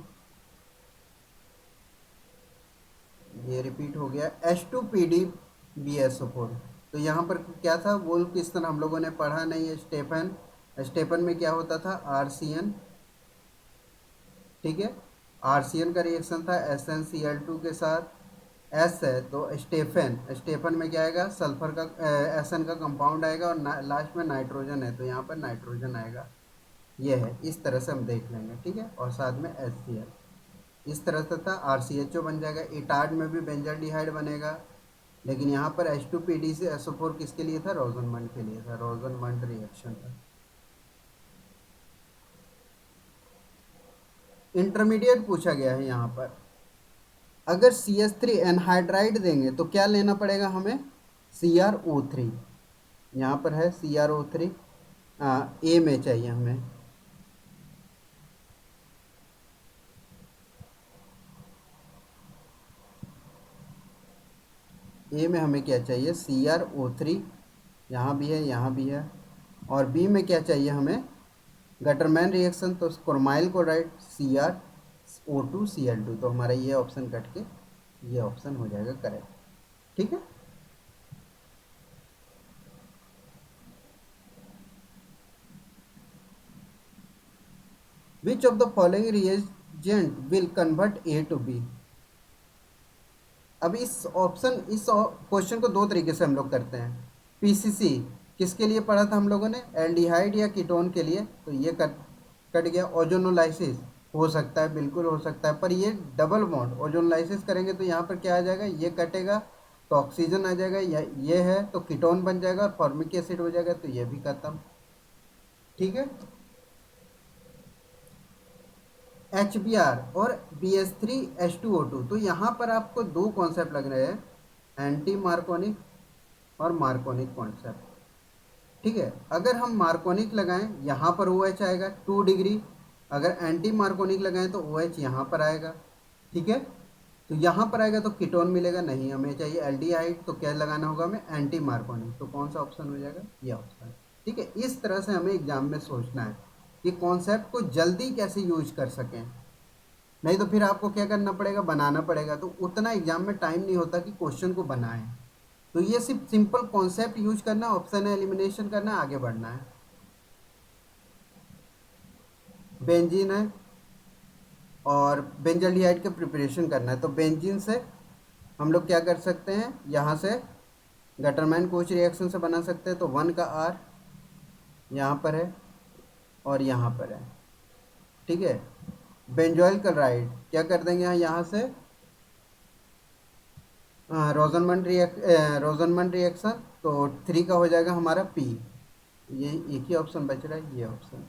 ये रिपीट हो गया। H2PdBSO4, तो यहाँ पर क्या था, वो किस तरह हम लोगों ने पढ़ा नहीं है। स्टेफन, स्टेफन में क्या होता था, RCN। ठीक है, RCN का रिएक्शन था SnCl2 के साथ, S है तो स्टेफन, स्टेफन में क्या आएगा, सल्फर का Sn का कंपाउंड आएगा, और लास्ट में नाइट्रोजन है तो यहाँ पर नाइट्रोजन आएगा। ये है, इस तरह से हम देख लेंगे। ठीक है, और साथ में HCl, इस तरह से था। RCHO बन जाएगा। इटार्ड में भी बेंजल्डिहाइड बनेगा, लेकिन यहाँ पर H2PD से SO4 किसके लिए था, रोजनमंड के लिए था, रोजनमंड रिएक्शन था। इंटरमीडिएट पूछा गया है यहाँ पर, अगर CH3 एनहाइड्राइड देंगे तो क्या लेना पड़ेगा हमें, CrO3। यहाँ पर है CrO3, A में चाहिए हमें। ए में हमें क्या चाहिए, CrO3, यहाँ भी है यहाँ भी है। और बी में क्या चाहिए हमें, गटरमैन रिएक्शन, तो क्रोमाइल क्लोराइड CrO2Cl2, तो हमारा ये ऑप्शन कट के ये ऑप्शन हो जाएगा करेक्ट। ठीक है, which of the following reagent will convert A to B। अब इस क्वेश्चन को दो तरीके से हम लोग करते हैं। PCC किसके लिए पढ़ा था हम लोगों ने, एल्डिहाइड या कीटोन के लिए, तो ये कट गया। ओजोनोलाइसिस हो सकता है, बिल्कुल हो सकता है, पर ये डबल बॉन्ड ओजोनोलाइसिस करेंगे तो यहाँ पर क्या आ जाएगा, ये कटेगा तो ऑक्सीजन आ जाएगा, ये है तो कीटोन बन जाएगा और फॉर्मिक एसिड हो जाएगा, तो ये भी खत्म। ठीक है, HBr और BH3H2O2, तो यहाँ पर आपको दो कॉन्सेप्ट लग रहे हैं, एंटी मार्कोनिक और मार्कोनिक कॉन्सेप्ट। ठीक है, अगर हम मार्कोनिक लगाएं यहाँ पर OH आएगा 2 डिग्री, अगर एंटी मार्कोनिक लगाएं तो OH यहाँ पर आएगा। ठीक है, तो यहाँ पर आएगा तो कीटोन मिलेगा नहीं, हमें चाहिए एल्डिहाइड, तो क्या लगाना होगा हमें, एंटी मार्कोनिक, तो कौन सा ऑप्शन हो जाएगा, ये ऑप्शन। ठीक है, इस तरह से हमें एग्जाम में सोचना है कि कॉन्सेप्ट को जल्दी कैसे यूज कर सकें, नहीं तो फिर आपको क्या करना पड़ेगा, बनाना पड़ेगा, तो उतना एग्जाम में टाइम नहीं होता कि क्वेश्चन को बनाएं। तो ये सिर्फ सिंपल कॉन्सेप्ट यूज करना, ऑप्शन एलिमिनेशन करना, आगे बढ़ना है। बेंजीन है और बेंजल्डिहाइड का प्रिपरेशन करना है, तो बेंजीन से हम लोग क्या कर सकते हैं, यहाँ से गटरमैन कोच रिएक्शन से बना सकते हैं, तो 1 का R यहाँ पर है और यहाँ पर है। ठीक है, बेंजोइल क्लोराइड क्या कर देंगे यहाँ से, रोजनमंड रिएक्शन, तो 3 का हो जाएगा हमारा पी। ये एक ही ऑप्शन बच रहा है, ये ऑप्शन।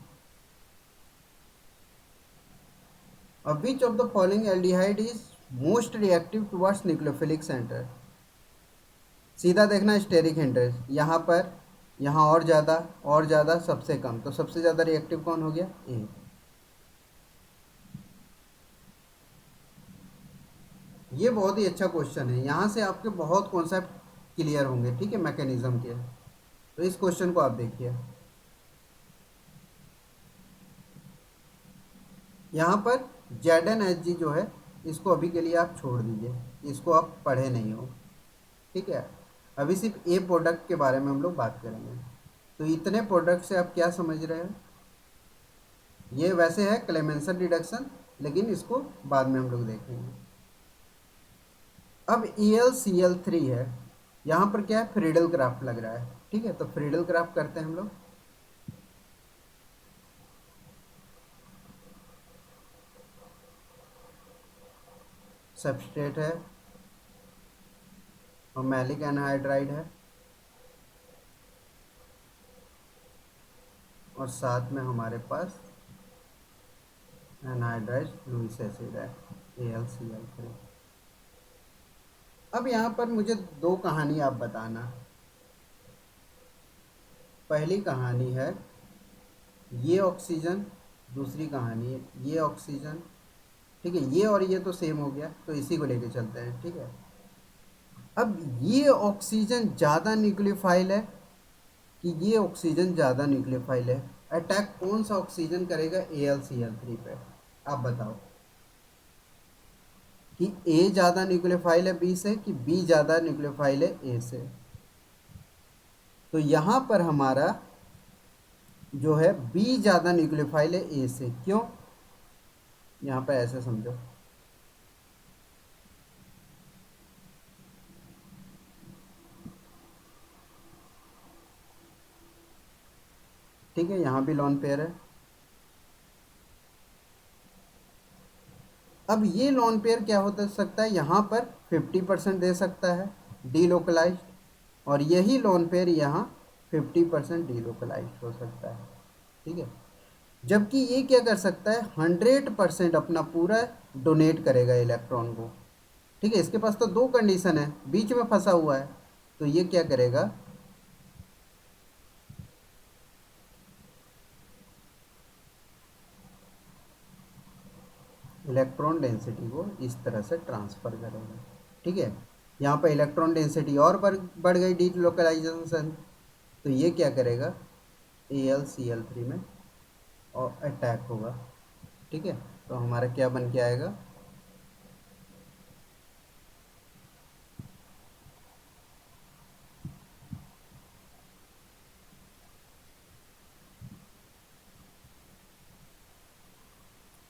अब which of the following aldehyde is most reactive towards nucleophilic centre. सीधा देखना स्टेरिक इंटरेस्ट, यहाँ पर, यहाँ और ज़्यादा, सबसे कम, तो सबसे ज़्यादा रिएक्टिव कौन हो गया, ए। ये बहुत ही अच्छा क्वेश्चन है, यहाँ से आपके बहुत कॉन्सेप्ट क्लियर होंगे, ठीक है, मैकेनिज्म के। तो इस क्वेश्चन को आप देखिए, यहाँ पर ZnHg जो है, इसको अभी के लिए आप छोड़ दीजिए, इसको आप पढ़े नहीं हो, ठीक है। अभी सिर्फ ए प्रोडक्ट के बारे में हम लोग बात करेंगे। तो इतने प्रोडक्ट से आप क्या समझ रहे हैं, ये वैसे है क्लेमेंसन रिडक्शन, लेकिन इसको बाद में हम लोग देखेंगे। अब ElCl3 है, यहाँ पर क्या है, फ्रीडल क्राफ्ट लग रहा है, ठीक है। तो फ्रीडल क्राफ्ट करते हैं हम लोग। सबस्ट्रेट है और मैलिक एनहाइड्राइड है, और साथ में हमारे पास एनहाइड्राइड लुइस एसिड है, AlCl3। अब यहाँ पर मुझे दो कहानी आप बताना। पहली कहानी है ये ऑक्सीजन, दूसरी कहानी है ये ऑक्सीजन, ठीक है। ये और ये तो सेम हो गया, तो इसी को लेके चलते हैं, ठीक है। अब ये ऑक्सीजन ज़्यादा न्यूक्लियोफाइल है कि ये ऑक्सीजन ज़्यादा न्यूक्लियोफाइल है, अटैक कौन सा ऑक्सीजन करेगा AlCl3 पे, आप बताओ कि ए ज़्यादा न्यूक्लियोफाइल है बी से कि बी ज़्यादा न्यूक्लियोफाइल है ए से। तो यहाँ पर हमारा जो है बी ज़्यादा न्यूक्लियोफाइल है ए से, क्यों, यहाँ पर ऐसे समझो, ठीक है। यहाँ भी लॉन पेयर है। अब ये लॉन पेयर क्या हो सकता है, यहाँ पर 50% दे सकता है डीलोकलाइज्ड, और यही लॉन पेयर यहाँ 50% डीलोकलाइज्ड हो सकता है, ठीक है। जबकि ये क्या कर सकता है, 100% अपना पूरा डोनेट करेगा इलेक्ट्रॉन को, ठीक है। इसके पास तो दो कंडीशन है, बीच में फंसा हुआ है, तो ये क्या करेगा, इलेक्ट्रॉन डेंसिटी को इस तरह से ट्रांसफ़र करेगा, ठीक है। यहाँ पर इलेक्ट्रॉन डेंसिटी और बढ़ गई डीलोकलाइजेशन, तो ये क्या करेगा, AlCl3 में और अटैक होगा, ठीक है। तो हमारा क्या बन के आएगा,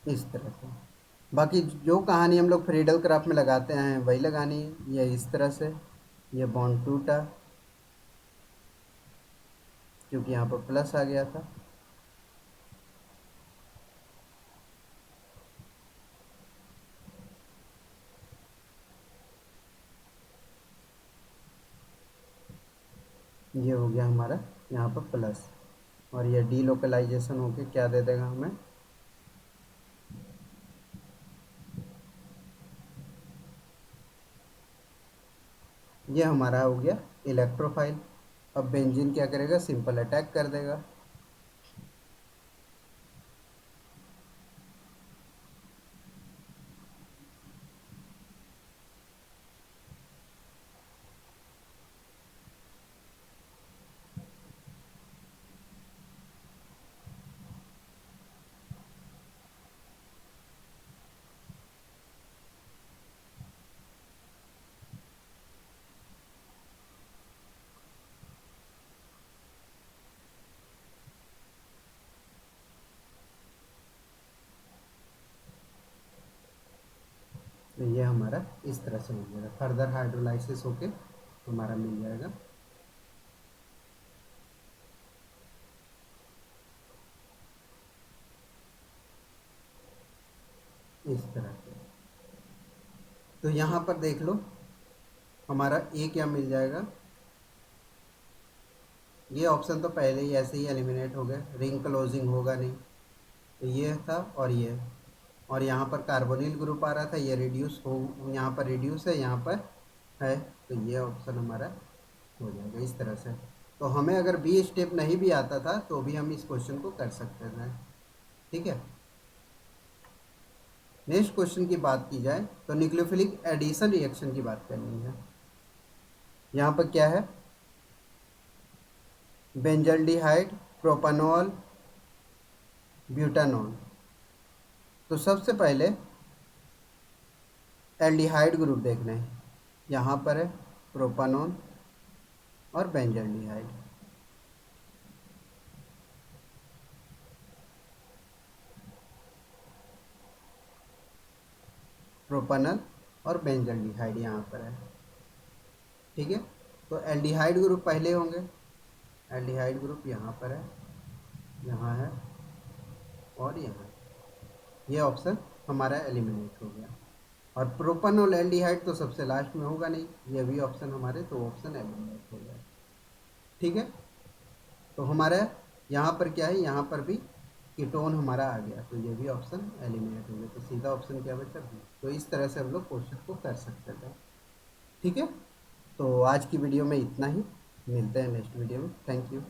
इस तरह से। बाकी जो कहानी हम लोग फ्रीडल क्राफ्ट में लगाते हैं वही लगानी है, ये इस तरह से, ये बॉन्ड टूटा क्योंकि यहाँ पर प्लस आ गया था, ये हो गया हमारा यहाँ पर प्लस, और ये डीलोकलाइजेशन होके क्या दे देगा हमें, ये हमारा हो गया इलेक्ट्रोफाइल। अब बेंजीन क्या करेगा, सिंपल अटैक कर देगा, तो ये हमारा इस तरह से हो जाएगा, फर्दर हाइड्रोलाइसिस होके हमारा मिल जाएगा। तरह से। तो यहाँ पर देख लो हमारा ए क्या मिल जाएगा, ये ऑप्शन तो पहले ही ऐसे ही एलिमिनेट हो गए, रिंग क्लोजिंग होगा नहीं, तो ये था और ये, और यहाँ पर कार्बोनिल ग्रुप आ रहा था, ये रिड्यूस हो, यहाँ पर रिड्यूस है, यहाँ पर है, तो ये ऑप्शन हमारा हो जाएगा इस तरह से। तो हमें अगर बी स्टेप नहीं भी आता था तो भी हम इस क्वेश्चन को कर सकते थे, ठीक है। नेक्स्ट क्वेश्चन की बात की जाए तो न्यूक्लियोफिलिक एडिशन रिएक्शन की बात करनी है। यहाँ पर क्या है, बेंजल्डिहाइड, प्रोपानॉल, ब्यूटानॉल। तो सबसे पहले एल्डिहाइड ग्रुप देखना है, यहाँ पर है प्रोपानॉल और बेंजल्डिहाइड। प्रोपानॉल और बेंजल्डिहाइड यहाँ पर है, ठीक है। तो एल्डिहाइड ग्रुप पहले होंगे, एल्डिहाइड ग्रुप यहाँ पर है, यहाँ है और यहाँ, ये ऑप्शन हमारा एलिमिनेट हो गया। और प्रोपानॉल एल्डिहाइड तो सबसे लास्ट में होगा नहीं, ये भी ऑप्शन हमारे, तो ऑप्शन एलिमिनेट हो गया, ठीक है। तो हमारा यहाँ पर क्या है, यहाँ पर भी कीटोन हमारा आ गया, तो ये भी ऑप्शन एलिमिनेट हो गया, तो सीधा ऑप्शन क्या बचा बी। तो इस तरह से हम लोग क्वेश्चन को कर सकते थे, ठीक है। तो आज की वीडियो में इतना ही, मिलते हैं नेक्स्ट वीडियो में, थैंक यू।